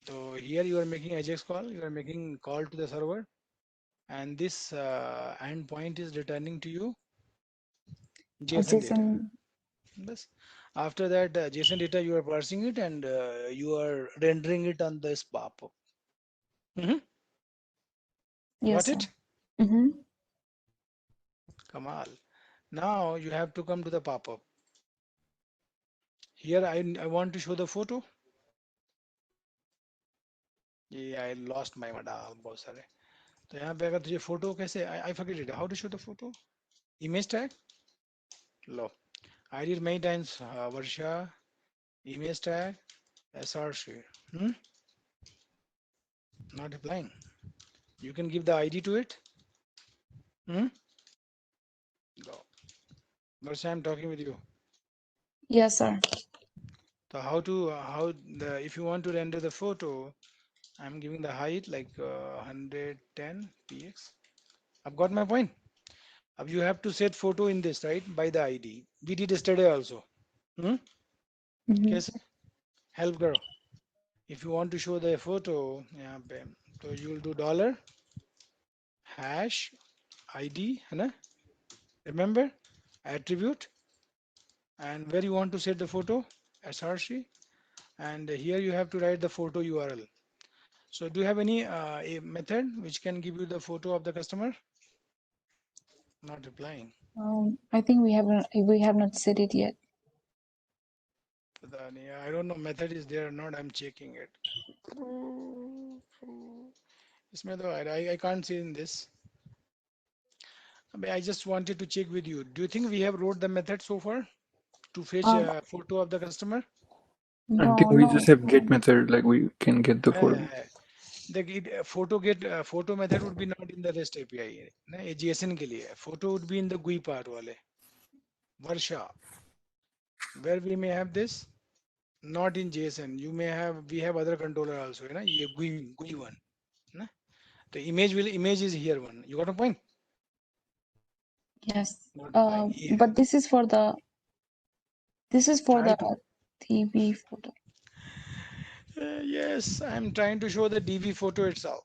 So here you are making Ajax call. You are making call to the server, and this endpoint is returning to you JSON data. JSON. Yes. After that JSON data, you are parsing it and you are rendering it on this pop-up. Mhm. Yes, Got sir. it? Mm-hmm. Kamal. Now you have to come to the pop-up. Here I want to show the photo. ये I lost my modal बहुत सारे. तो यहाँ पे अगर तुझे photo कैसे I forget it. How to show the photo? Image tag? Lo. I did many times. Varsha, image tag, SRC. Hmm? Not applying. You can give the ID to it. Hmm? Go. Varsha, I'm talking with you. Yes, sir. So how the if you want to render the photo, I'm giving the height like 110 px. I've got my point. You have to set photo in this right by the ID. We did yesterday also. Hmm? Mm-hmm. कैसे? Help girl. If you want to show the photo, यहाँ पे, so you will do dollar hash ID, है ना? Remember attribute and where you want to set the photo src and here you have to write the photo URL. So do you have any a method which can give you the photo of the customer? Not replying. I think we have not said it yet. I don't know method is there or not. I'm checking it. इसमें तो I can't see in this. I just wanted to check with you. Do you think we have wrote the method so far to fetch Um, a photo of the customer? I no, think we no. just have get method, like we can get the photo. The photo method would be not in the REST API. ना ये JSON के लिए. Photo would be in the GUI part वाले. Varsha, where we may have this, not in JSON. We have other controller also. है ना ये GUI one. ना the image is here one. You got a point? Yes. Not replying. Yeah. But this is for the Try to. TV photo. Yes, I'm trying to show the DV photo itself.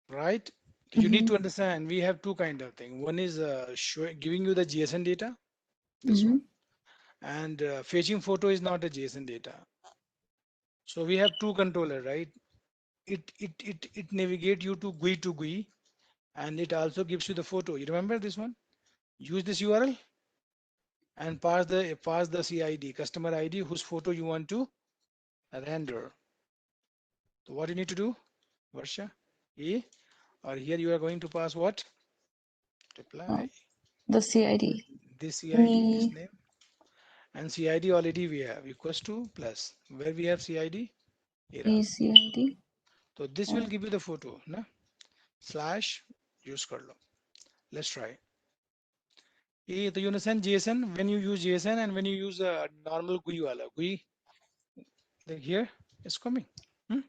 Right? You need to understand we have two kind of thing. One is giving you the JSON data, this one, and fetching photo is not a JSON data. So we have two controller, right? It navigate you to GUI, and it also gives you the photo. You remember this one? Use this URL and pass the CID, customer ID, whose photo you want to render. So what you need to do, Varsha? Or here you are going to pass what? Reply. The CID. This CID, this name, and CID already we have equals to plus. Where we have CID? Era. CID. So this will give you the photo, na? Slash use कर लो. Let's try. So you understand JSON? When you use JSON and when you use a normal GUI wala GUI, like here it's coming. Hmm?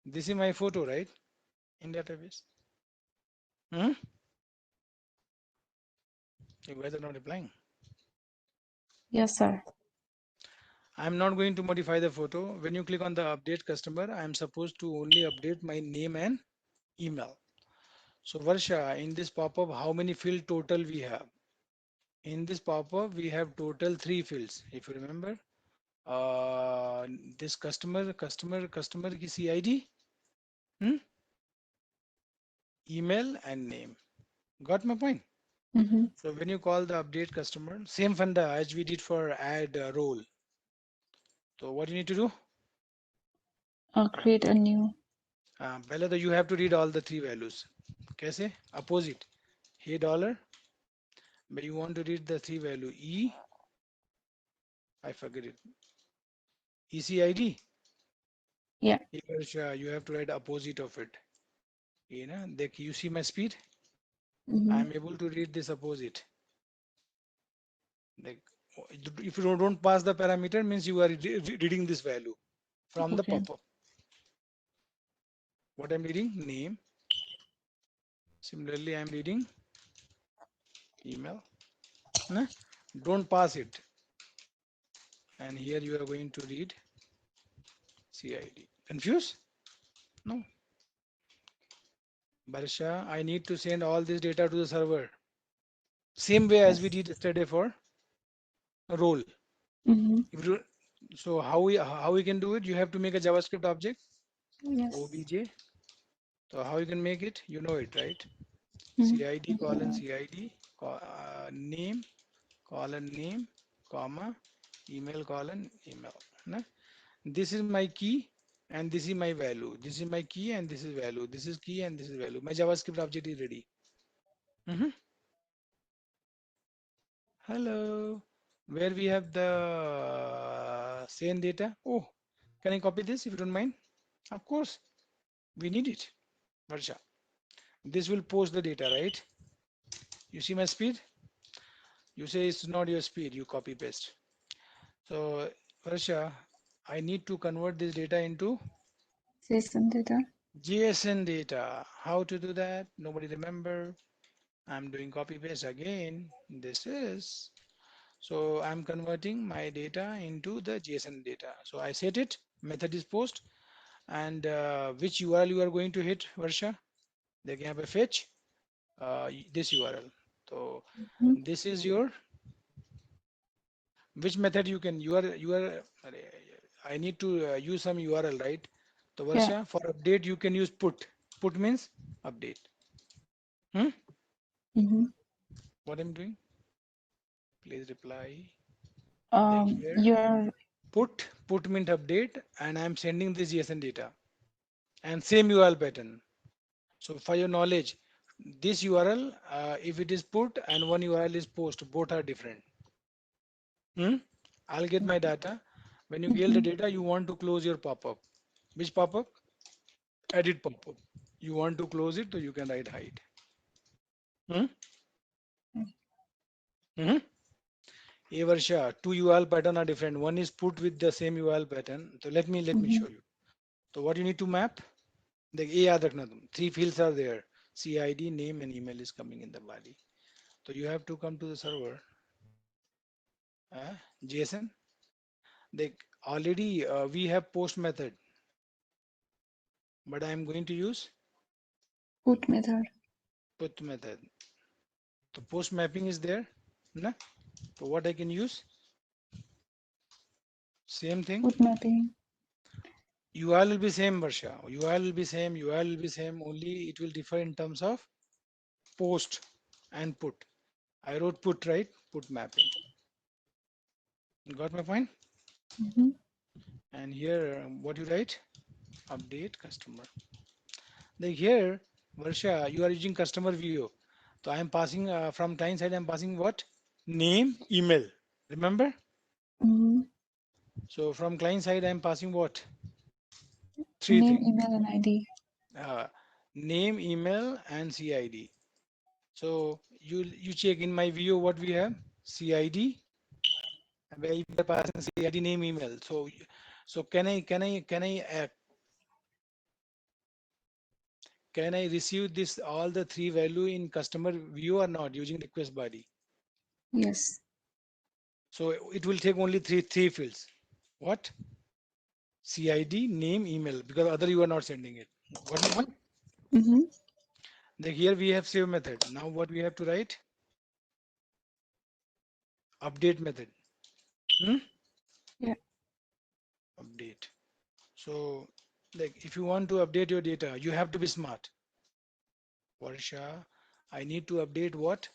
This is my photo, right? In database. Hmm? You guys are not replying. Yes, sir. I'm not going to modify the photo. When you click on the update customer, I'm supposed to only update my name and email. So Varsha, in this pop-up, how many field total we have? In this pop-up, we have total 3 fields. If you remember, this customer ki CID, email and name. Got my point? So when you call the update customer, same funda as we did for add role. So what you need to do? Create a new. पहले तो you have to read all the 3 values. कैसे? Opposite. Hey dollar, but you want to read the 3 value I forget it. ECID. Yeah. You have to write opposite of it. You see my speed? I'm able to read this opposite. Like, if you don't pass the parameter, means you are reading this value from the pop-up. What I'm reading? Name. Similarly, I'm reading email. Don't pass it. And here you are going to read CID. Confused? No. Barsha, I need to send all this data to the server. Same way as we did yesterday for role. If you, so how we can do it? You have to make a JavaScript object. Yes. OBJ. So how you can make it? You know it, right? CID colon CID name colon name comma email colon email. Na? This is my key and this is my value. This is my key and this is value. This is key and this is value. My JavaScript object is ready. Hello. Where we have the same data. Oh, can I copy this if you don't mind? Of course, we need it. Varsha. This will post the data, right? You see my speed? You say it's not your speed, you copy paste. So, Varsha, I need to convert this data into JSON data. JSON data. How to do that? Nobody remember. I'm doing copy paste again. This is, so I'm converting my data into the JSON data. So I set it, method is post, and which URL you are going to hit, Varsha? They can have a fetch this URL. So this is your, which method you can, I need to use some URL, right? So Yeah. Varsha, for update you can use put. Put means update. Hmm? Mm-hmm. What I'm doing? Please reply. Like here, Your put means update, and I'm sending this JSON data and same URL pattern. So for your knowledge, this URL, if it is put and one URL is post, both are different. Hmm? I'll get my data. When you get the mm-hmm. data, you want to close your pop-up. Which pop-up? Edit pop-up. You want to close it, so you can write hide. Hmm? Hmm? Hey Varsha, two URL pattern are different. One is put with the same URL pattern. So let me Mm-hmm. show you. So what you need to map? The A yaad rakhna tum. Three fields are there. CID, name, and email is coming in the body. So you have to come to the server. JSON. They already we have post method, but I am going to use Put method. put method. The post mapping is there. Na? So what I can use? Same thing. Put mapping. URL will be same, Varsha. URL will be same. URL will be same. Only it will differ in terms of post and put. I wrote put, right? Put mapping. Got my point? Mm-hmm. And here, what you write? Update customer. Like here, Varsha, you are using customer view. So I am passing from client side. I am passing what? Name, email. Remember? Mm-hmm. So from client side, I am passing what? Three Name, things: email, and ID. uh, name, email, and CID. So you check in my view what we have: CID, where we are passing CID, name, email. So can I receive this all the three value in customer view or not using request body? Yes. So it will take only three fields. What? CID, name, email, because other you are not sending it. Got my point? Mm-hmm. Then here we have save method. Now what we have to write? Update method. Hmm? Yeah. Update. So like if you want to update your data, you have to be smart. Varsha, I need to update what?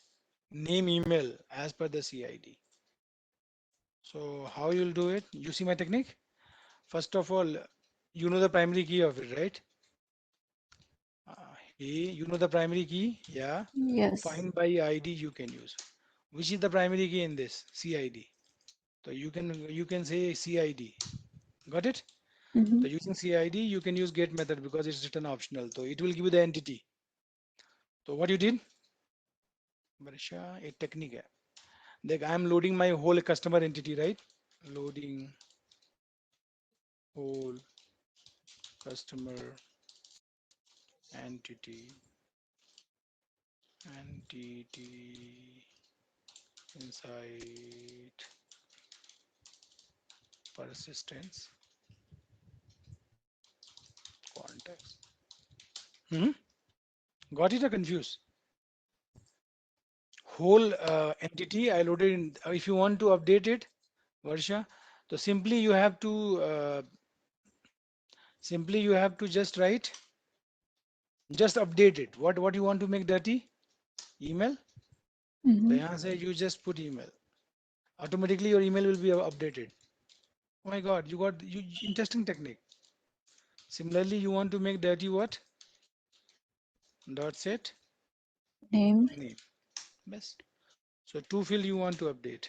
Name, email as per the CID. So how you'll do it? You see my technique? First of all, you know the primary key of it, right? Hey, you know the primary key? Yeah. Yes. Find by ID you can use. Which is the primary key in this? CID. So you can say CID. Got it? Mm-hmm. So using CID, you can use get method because it's written optional. So it will give you the entity. So what you did? Barsha, a technique है. Like I am loading my whole customer entity, right? Loading whole customer entity entity inside persistence context. Hmm? Got it or confused? Whole entity I loaded in. If you want to update it, Varsha, so simply you have to just write, just update it. What you want to make dirty? Email. So Mm-hmm. यहाँ से you just put email. Automatically your email will be updated. Oh my God, you got you interesting technique. Similarly, you want to make dirty what? Dot set Name. name. Best. So two field you want to update.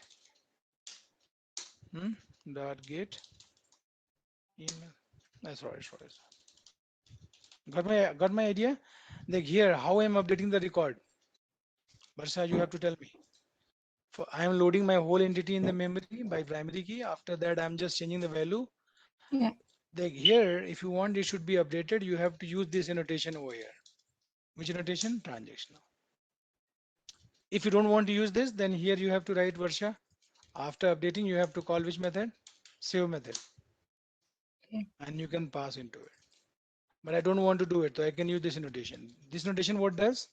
Hmm? Dot get email. Sorry. Got my idea? Like here, how I am updating the record? Barsha, you have to tell me. I am loading my whole entity in the memory by primary key. After that, I'm just changing the value. Yeah. Like here, if you want it should be updated, you have to use this annotation over here. Which annotation? Transactional. If you don't want to use this, then here you have to write Varsha. After updating, you have to call which method? Save method. Okay. And you can pass into it. But I don't want to do it, so I can use this notation. This notation what does?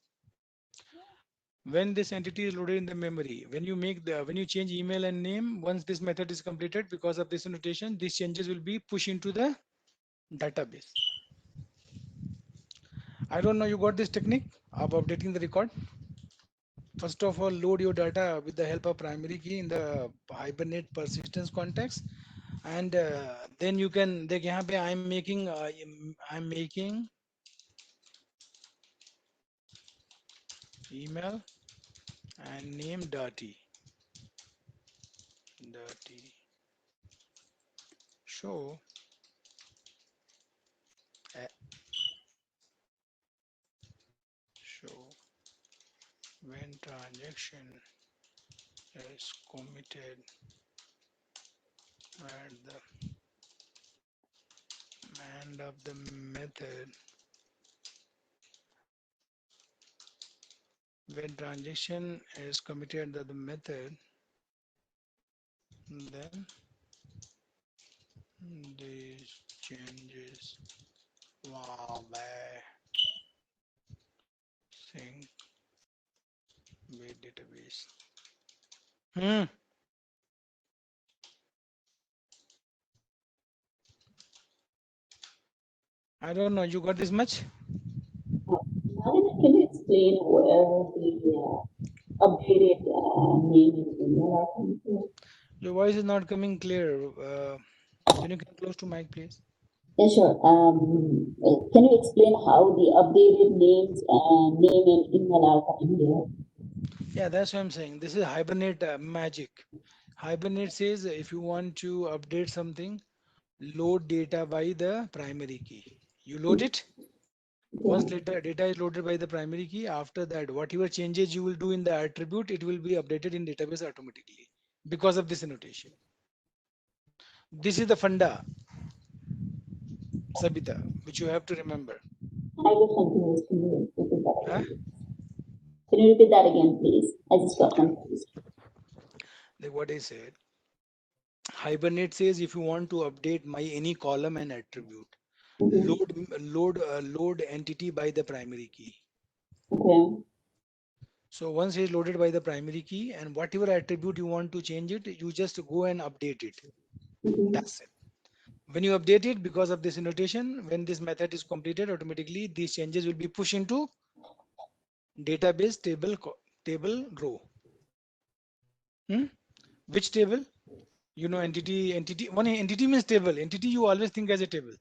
when this entity is loaded in the memory, when you change email and name, once this method is completed, because of this notation, these changes will be pushed into the database. I don't know, you got this technique of updating the record? First of all, load your data with the help of primary key in the Hibernate persistence context, and then you can. I'm making email and name dirty show uh, show when transaction is committed at the end of the method. When transaction is committed at the method, then these changes wow sync with database. I don't know. You got this much? Nagendra, can you explain where the updated name and email are coming from? Your voice is not coming clear. Can you come close to mic, please? Yeah, sure. Can you explain how the updated name and email are coming here? Yeah, that's what I'm saying. This is Hibernate magic. Hibernate says if you want to update something, load data by the primary key. You load it. Once data is loaded by the primary key, after that, whatever changes you will do in the attribute, it will be updated in database automatically because of this annotation. This is the funda, Sabita, which you have to remember. I just confused. Can you repeat that Huh? again? Can you repeat that again, please? I just got Yeah. confused. Like what I said, Hibernate says if you want to update my any column and attribute, load entity by the primary key. Okay. So once it is loaded by the primary key, and whatever attribute you want to change it, you just go and update it. That's it. When you update it, because of this annotation, when this method is completed, automatically these changes will be pushed into database table row. Which table? You know, entity. One entity means table. Entity you always think as a table.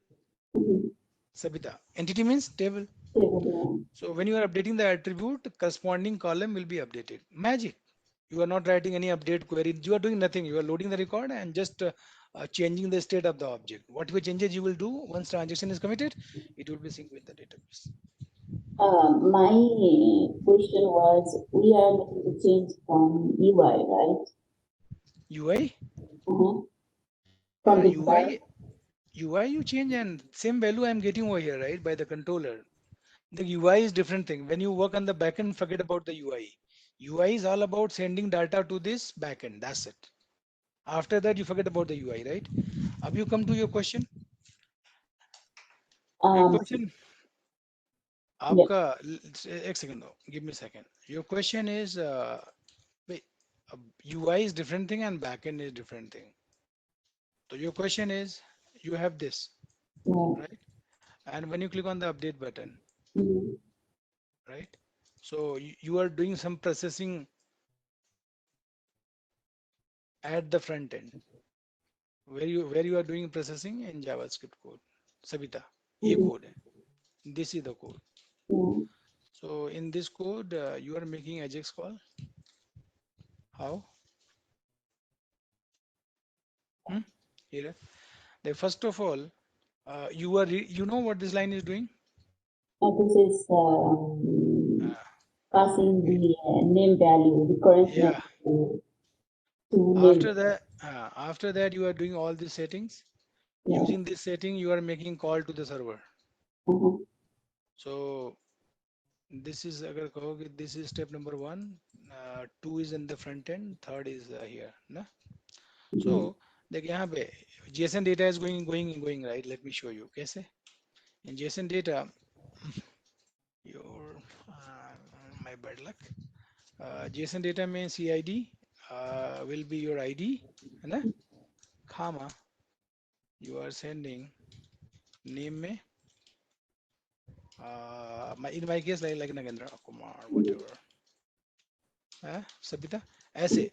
Sabita. Entity means table. So when you are updating the attribute, corresponding column will be updated. Magic. You are not writing any update query. You are doing nothing. You are loading the record and just changing the state of the object. Whatever changes you will do once transaction is committed, it will be synced with the database. My question was, we are making the change from UI, right? UI? Uh-huh. Yeah, From the start. UI you change and same value I'm getting over here, right? By the controller. The UI is different thing. When you work on the backend, forget about the UI. UI is all about sending data to this backend. That's it. After that, you forget about the UI, right? Have you come to your question? Your Um, question, yeah. आपका एक second though. Give me a second. Your question is, wait, UI is different thing and backend is different thing. So your question is, you have this, Yeah. right? And when you click on the update button, Mm-hmm. right? So you are doing some processing at the front end. Where you are doing processing in JavaScript code. Sabita, ये Mm-hmm. code है. This is the code. Yeah. So in this code, you are making Ajax call. How? Here. First of all, you know what this line is doing? This is passing the name value, the current name Yeah. to name. After that, you are doing all these settings. Yeah. Using this setting, you are making call to the server. Uh-huh. So this is अगर कहोगे, this is step number 1. 2 is in the front end. 3rd is here. Na? So देख यहाँ पे JSON data is going right. Let me show you. कैसे? In JSON data, your my bad luck. JSON data में CID will be your ID, है ना? Comma, you are sending name में in my case like Nagendra Kumar whatever. Sabita, ऐसे.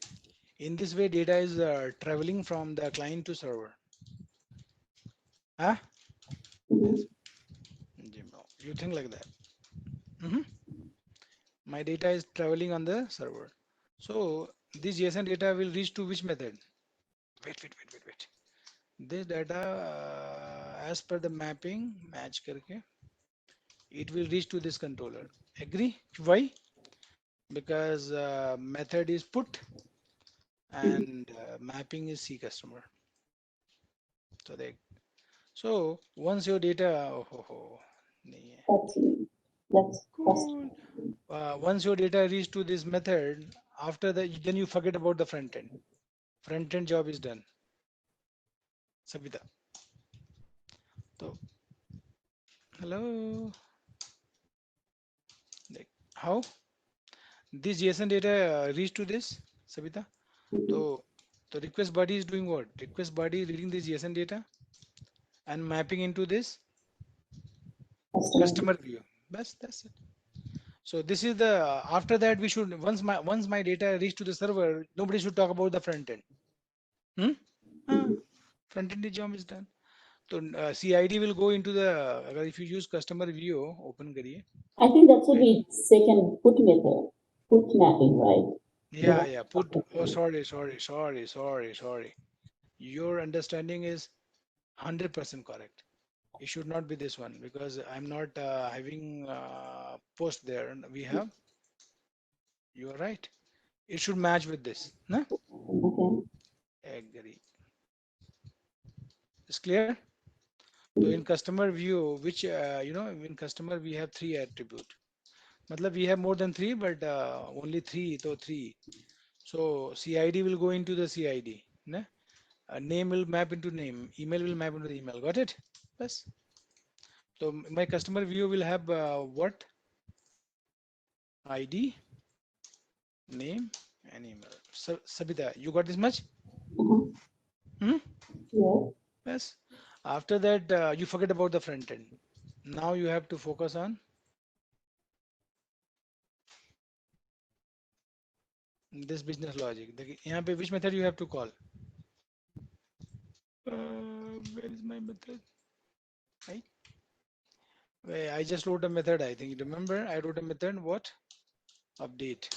In this way, data is traveling from the client to server. Huh? Yes. You think like that. My data is traveling on the server. So this JSON data will reach to which method? Wait. This data, as per the mapping, match करके, it will reach to this controller. Agree? Why? Because method is put and mapping is C customer. So once your data, नहीं है. That's Cool. Once your data reach to this method, after that, then you forget about the front end. Front end job is done. Sabita. So, hello. How? This JSON data reach to this, Sabita. So, the request body is doing what? Request body is reading this JSON data and mapping into this customer view. That's it. So this is the after that we should once my data reach to the server, nobody should talk about the front end. Front end job is done. So CID will go into the if you use customer view, open करिए. I think that should be second put method, put mapping, right? Yeah. Put. Oh, sorry. Your understanding is 100% correct. It should not be this one because I'm not having post there. We have. You are right. It should match with this. No? Agree. It's clear. So in customer view, which in customer we have three attribute. Matlab we have more than three, but only three. So three. So CID will go into the CID. Ne? Name will map into name. Email will map into the email. Got it? Yes. So my customer view will have what? ID, name, and email. So Sabita, you got this much? Yes. After that, you forget about the front end. Now you have to focus on this business logic. यहाँ पे which method you have to call? Where is my method? Right? I just wrote a method. I think remember I wrote a method. What? Update.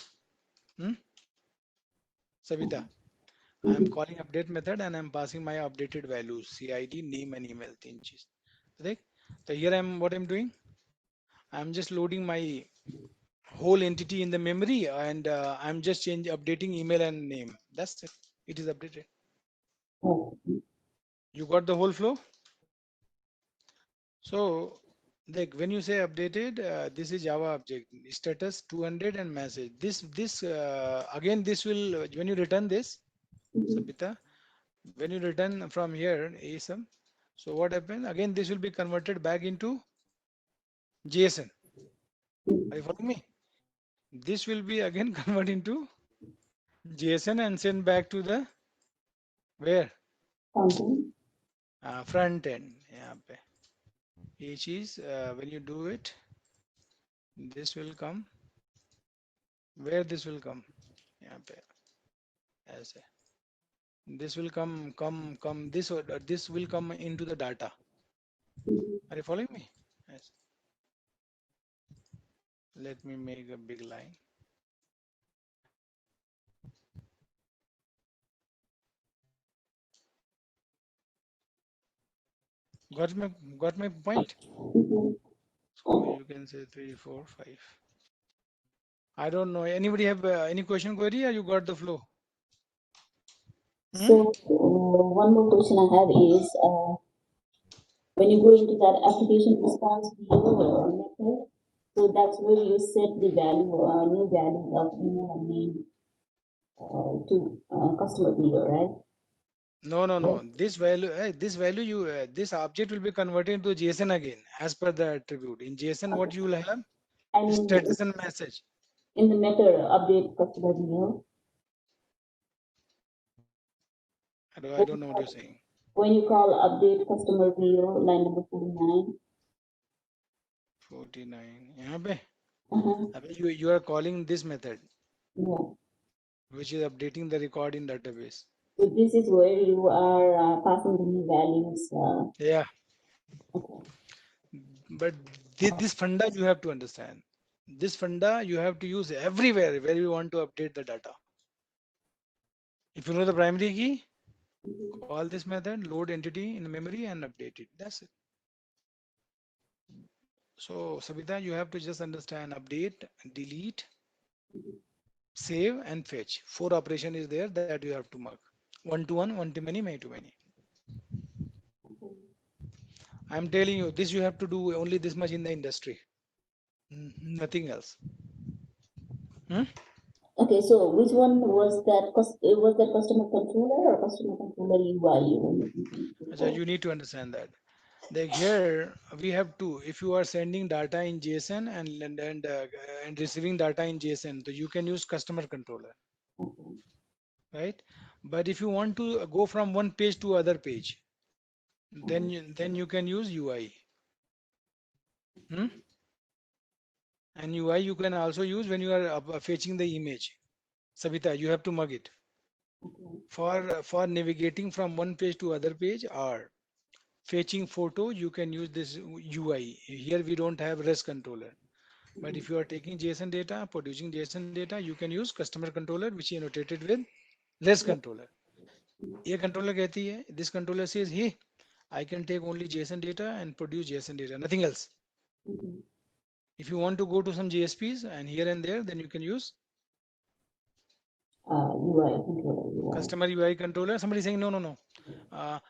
Savita, I am calling update method and I am passing my updated values: CID, name, and email. तीन चीज. So here what I'm doing. I'm just loading my whole entity in the memory and I'm just updating email and name. That's it. It is updated. You got the whole flow. So like when you say updated, this is Java object status 200 and message. This again this will when you return this, Sabita, when you return from here ASM. So what happened? Again this will be converted back into JSON. Are you following me? This will be again converted into JSON and send back to the where? Front end. यहाँ पे. Each is when you do it, this will come. Where this will come? यहाँ पे. ऐसे. This will come. This will come into the data. Are you following me? Yes. Let me make a big line. Got my point? So you can say 3, 4, 5. I don't know. Anybody have any question, query, or you got the flow? So one more question I have is when you go into that application response method, so that's where you set the value, new value of email and name to customer viewer, right? No. This value, this object will be converted into JSON again, as per the attribute. In JSON, what you will have? Status and message. In the method update customer email. I don't know what you're saying. When you call update customer email, line number 49. 49. यहाँ पे Uh-huh. you are calling this method, Yeah. which is updating the record in database. So this is where you are passing the new values. Yeah, Okay. but this funda you have to understand. This funda you have to use everywhere where you want to update the data. If you know the primary key, call this method, load entity in memory and update it. That's it. So Sabita, you have to just understand update, delete, save and fetch. 4 operation is there that you have to mark. One to one, one to many, many to many. I'm telling you, this you have to do only this much in the industry. Nothing else. Hmm? Okay, so which one was that? Was that customer controller or customer controller UI you were looking Acha, for? you need to understand that. Like here we have to, if you are sending data in JSON and receiving data in JSON, so you can use customer controller, Okay. right? But if you want to go from one page to other page, then you can use UI. Hmm? And UI you can also use when you are fetching the image. Sabita, you have to mug it. Okay. For navigating from one page to other page or fetching photo, you can use this UI. Here we don't have REST controller. But if you are taking JSON data, producing JSON data, you can use customer controller, which is annotated with REST controller. ये controller कहती है, this controller says, hey, I can take only JSON data and produce JSON data, nothing else. Mhm. If you want to go to some JSPs and here and there, then you can use UI controller UI. customer UI controller. Somebody saying, no, no, no.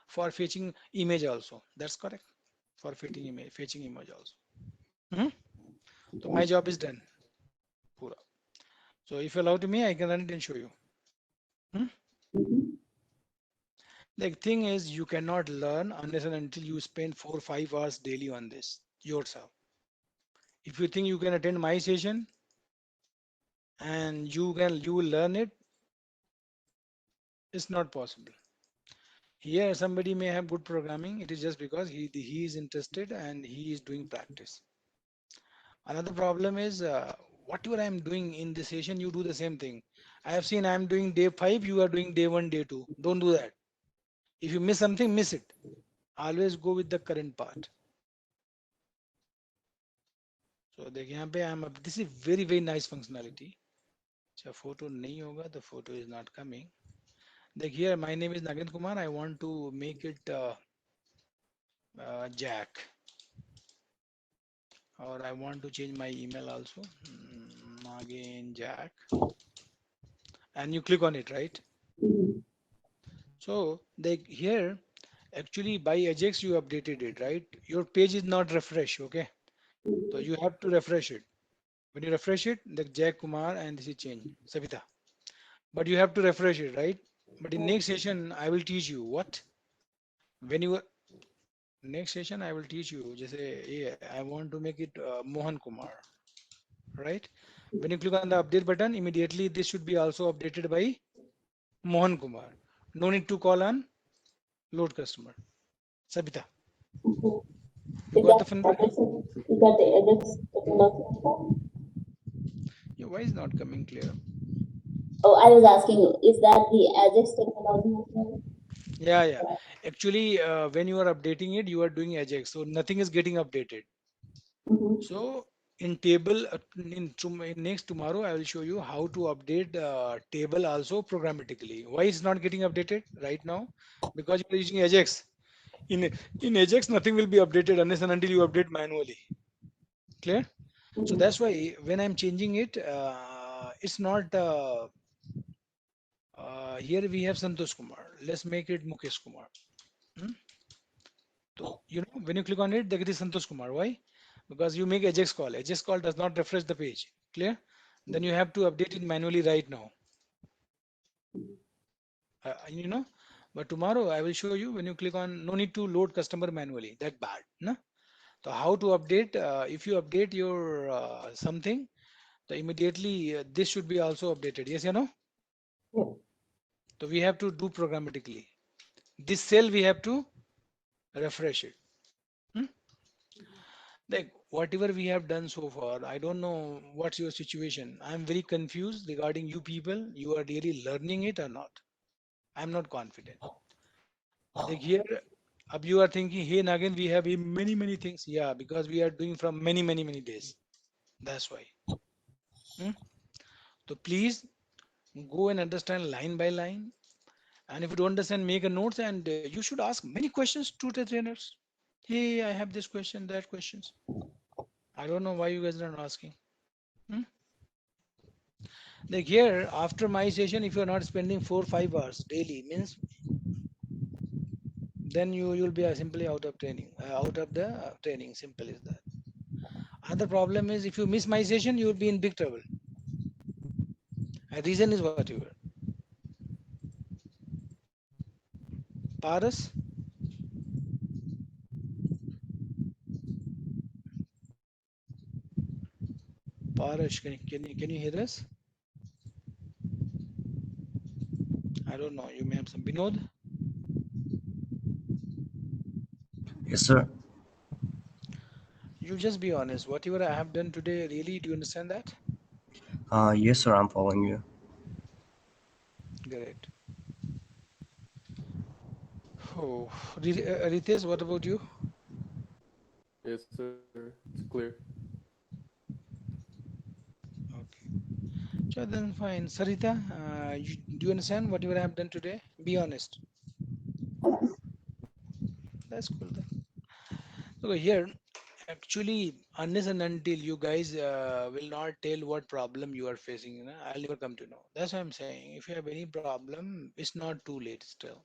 For fetching image also. That's correct. For fetching image also. Mhm. So my job is done. Pura. So if you allow to me, I can run it and show you. Hmm? Mhm. The thing is, you cannot learn unless and until you spend 4 or 5 hours daily on this yourself. If you think you can attend my session and you will learn it, it's not possible. Here, somebody may have good programming. It is just because he is interested and he is doing practice. Another problem is whatever I am doing in this session, you do the same thing. I have seen I am doing day 5, you are doing day 1, day 2. Don't do that. If you miss something, miss it. Always go with the current part. So देखिए यहाँ पे this is very nice functionality. अच्छा photo नहीं होगा, the photo is not coming. Like here, my name is Nagendra Kumar. I want to make it Jack, or I want to change my email also. Again Jack, and you click on it, right? Mhm. So like here, actually by Ajax you updated it, right? Your page is not refresh, okay? So you have to refresh it. When you refresh it, the Jack Kumar and this is change, Savita. But you have to refresh it, right? But in next session, I will teach you what when you next session I will teach you. Just say, yeah, I want to make it Mohan Kumar, right? When you click on the update button, immediately this should be also updated by Mohan Kumar. No need to call on load customer. Sabita, Okay. you Is got that the funda? the Ajax technology? Your voice is not coming clear. Oh, I was asking, is that the Ajax technology as well? Yeah. Actually, when you are updating it, you are doing Ajax, so nothing is getting updated. Mm-hmm. So in table, in next tomorrow, I will show you how to update table also programmatically. Why it's not getting updated right now? Because you are using Ajax. In in Ajax, nothing will be updated unless and until you update manually. Clear? So Mm-hmm. that's why when I'm changing it, it's not. Here we have Santosh Kumar. Let's make it Mukesh Kumar. Hmm? So when you click on it, there is Santosh Kumar. Why? Because you make Ajax call. Ajax call does not refresh the page. Clear? Then you have to update it manually right now. You know. But tomorrow I will show you when you click on. No need to load customer manually. That bad. No? So how to update? If you update your something, So immediately this should be also updated. Yes, you know. Yes. So we have to do programmatically. This cell we have to refresh it. Hmm? Like whatever we have done so far, I don't know what's your situation. I'm very confused regarding you people. You are really learning it or not? I'm not confident. Like here, अब you are thinking, hey Nagin, we have many things. Yeah, because we are doing from many days. That's why. Hmm? So please go and understand line by line. And if you don't understand, make a notes and you should ask many questions to the trainers. Hey, I have this question, that questions. I don't know why you guys are not asking. Hmm? Like here, after my session, if you're not spending 4 5 hours daily, means then you'll be simply out of training, out of the training. Simple is that. Another problem is if you miss my session, you'll be in big trouble. And reason is whatever. Paras, Paras, can you hear us? I don't know. You may have some. Binod, Yes, sir. you just be honest. Whatever I have done today, really, do you understand that? Yes, sir. I'm following you. Great. Oh, Ritesh, what about you? Yes, sir. It's clear. Okay. So then fine. Sarita, do you understand whatever I have done today? Be honest. That's cool then. So here, actually, unless and until you guys will not tell what problem you are facing, I'll never come to know. That's what I'm saying. If you have any problem, it's not too late still.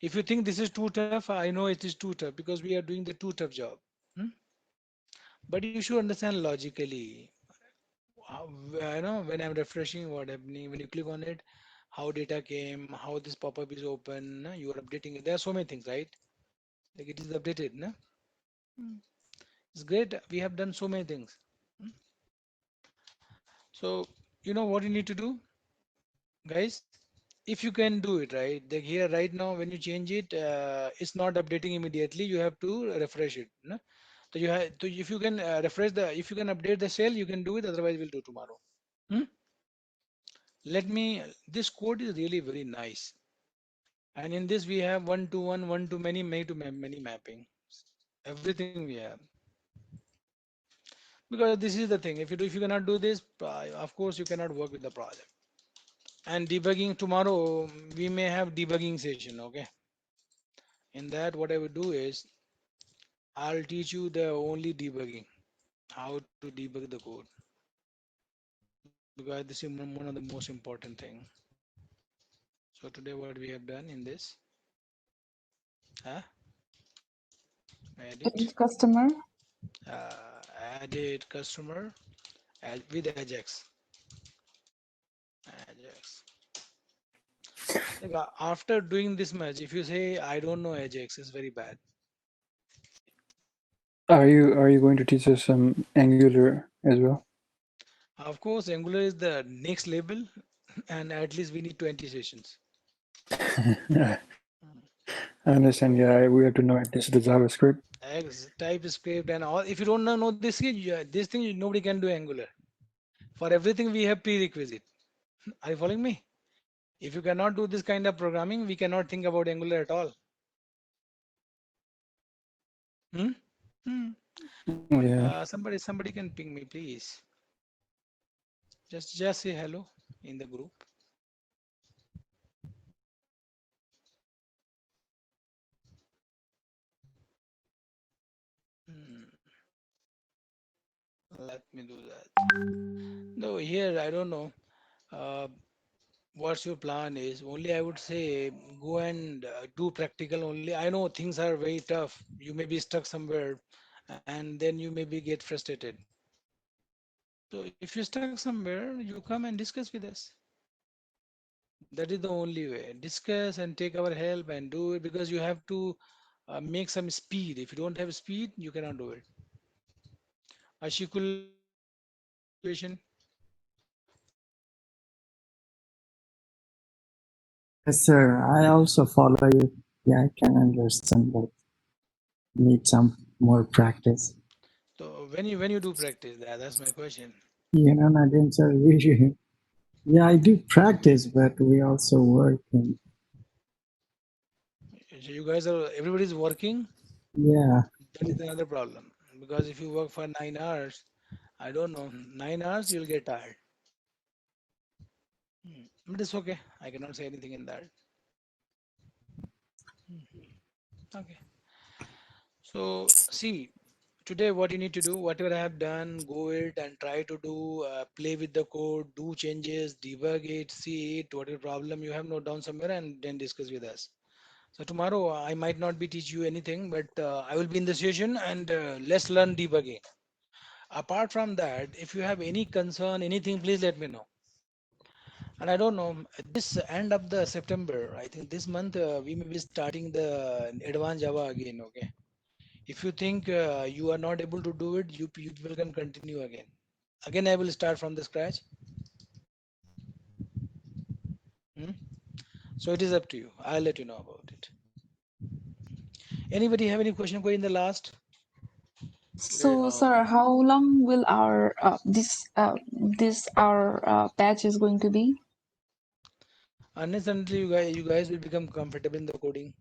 If you think this is too tough, I know it is too tough because we are doing the too tough job. Hmm? But you should understand logically. When I'm refreshing what happening, when you click on it, how data came, how this pop-up is open, you are updating it. There are so many things, right? Like it is updated, no? Hmm. It's great. We have done so many things. Hmm. So you know what you need to do, guys? If you can do it, right? Like here right now, when you change it, it's not updating immediately. You have to refresh it. No? So you have to, if you can refresh if you can update the cell, you can do it. Otherwise, we'll do tomorrow. Hmm? This code is really very nice. And in this, we have one to one, one to many to many mapping. Everything we have. Because this is the thing. If you cannot do this, of course you cannot work with the project. And debugging tomorrow, we may have debugging session. Okay. In that, what I would do is I'll teach you the only debugging, how to debug the code. Because this is one of the most important thing. So today, what we have done in this, huh? Edit, Edit customer. uh, edit customer with Ajax. Ajax. Like after doing this much, if you say I don't know Ajax, it's very bad. Are you going to teach us some Angular as well? Of course, Angular is the next level, and at least we need 20 sessions. I understand. Yeah, we have to know at least the JavaScript. TypeScript and all. If you don't know this, this thing, nobody can do Angular. For everything, we have prerequisite. Are you following me? If you cannot do this kind of programming, we cannot think about Angular at all. Hmm? Hmm. Yeah. Somebody can ping me, please. Just say hello in the group. Hmm. Let me do that. No, here I don't know. Uh, what's your plan is? Only I would say go and do practical only. I know things are very tough. You may be stuck somewhere, and then you maybe get frustrated. So if you're stuck somewhere, you come and discuss with us. That is the only way. Discuss and take our help and do it because you have to make some speed. If you don't have speed, you cannot do it. Ashikul, what's your situation? Yes, sir. I also follow you. Yeah, I can understand, but need some more practice. So when you do practice, that's my question. You know, Nagendra, yeah, I do practice, but we also work. And So you guys are everybody's working. yeah, That is another problem because if you work for 9 hours, I don't know, 9 hours you'll get tired. But it's okay. I cannot say anything in that. Okay. So see, today what you need to do, whatever I have done, go it and try to do, play with the code, do changes, debug it, see it, whatever problem you have, note down somewhere and then discuss with us. So tomorrow I might not be teach you anything, but I will be in the session and let's learn debugging. Apart from that, if you have any concern, anything, please let me know. And I don't know, this end of the September, I think this month we may be starting the advanced Java again. Okay. If you think you are not able to do it, you will can continue again. Again, I will start from the scratch. Hmm? So it is up to you. I'll let you know about it. Anybody have any question in the last? Okay. So, sir, how long will our this our batch is going to be? Unless until you guys will become comfortable in the coding,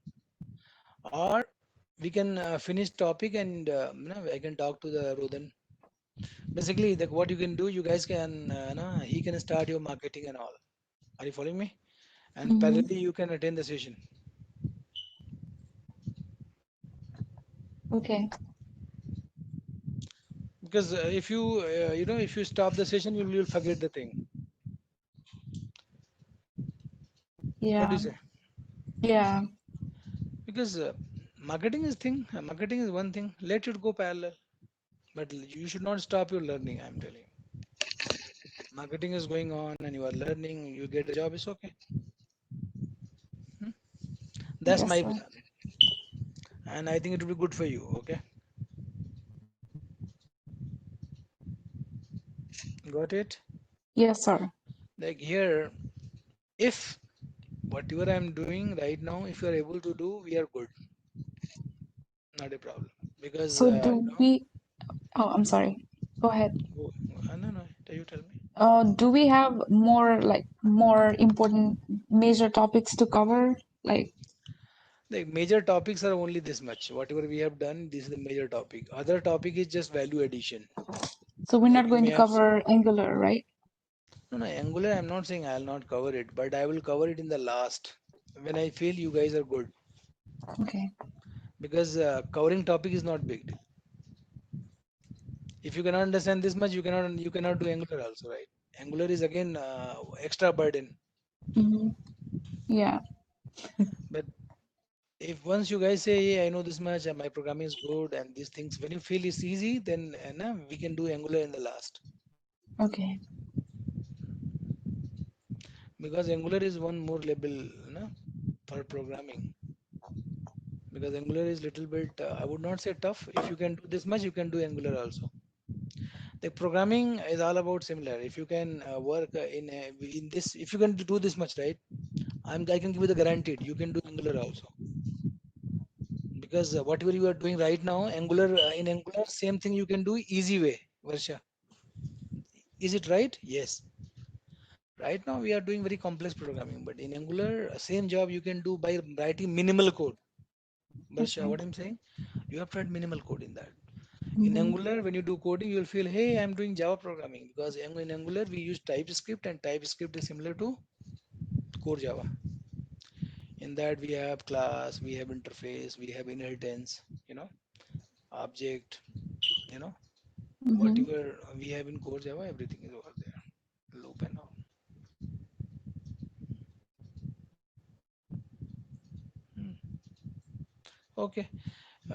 or we can finish topic and I can talk to the Rodhan. Basically, what you can do, you guys can he can start your marketing and all. Are you following me? And Mm-hmm. parallelly, you can attend the session Okay. because if you if you stop the session, you'll forget the thing. What do you Yeah. say? Yeah. Because marketing is thing. Marketing is one thing. Let it go parallel, but you should not stop your learning. I'm telling you, marketing is going on and you are learning. You get a job. It's okay. Hmm? That's Yes, my sir. plan, and I think it will be good for you. Okay, got it. Yes, sir. Like here, if whatever I'm doing right now, if you are able to do, we are good. Not a problem. Because So do we? Oh, I'm sorry. Go ahead. no, no, you tell me. Do we have more important major topics to cover? Like, The major topics are only this much. Whatever we have done, this is the major topic. Other topic is just value addition. so we're Like not you going may to have cover Angular, right? no, no, Angular. I'm not saying I'll not cover it, but I will cover it in the last when I feel you guys are good. Okay. Because covering topic is not big deal. If you cannot understand this much, you cannot do Angular also, right? Angular is again extra burden. Mm-hmm. Yeah. But if once you guys say, hey, I know this much and my programming is good and these things, when you feel it's easy, then we can do Angular in the last. Okay. Because Angular is one more level for programming. Because Angular is little bit, I would not say tough. If you can do this much, you can do Angular also. The programming is all about similar. If you can work in this, if you can do this much, right? I can give you the guaranteed. You can do Angular also. Because whatever you are doing right now, Angular in Angular, same thing you can do easy way. Varsha, is it right? Yes. Right now we are doing very complex programming, but in Angular, same job you can do by writing minimal code. Varsha, Okay. what I'm saying, you have to write minimal code in that. In Mm-hmm. Angular, when you do coding, you'll feel, hey, I'm doing Java programming because in Angular we use TypeScript, and TypeScript is similar to core Java. In that we have class, we have interface, we have inheritance, object, you know, Mm-hmm. whatever we have in core Java, everything is over there, loop and all. Hmm. Okay.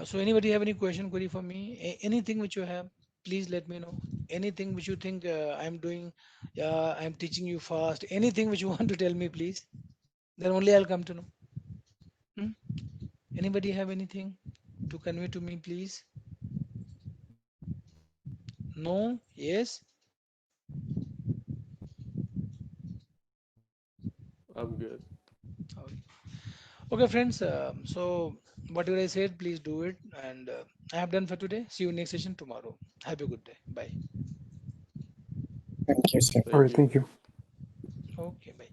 So anybody have any question, query for me? Anything which you have, please let me know. Anything which you think I'm doing, I'm teaching you fast. Anything which you want to tell me, please. Then only I'll come to know. Hmm? Anybody have anything to convey to me, please? No? Yes? I'm good. Okay. Okay, friends. So whatever I said, please do it. And I have done for today. See you next session tomorrow. Have a good day. Bye. Thank you, sir. All Thank right, you. thank you. Okay, bye.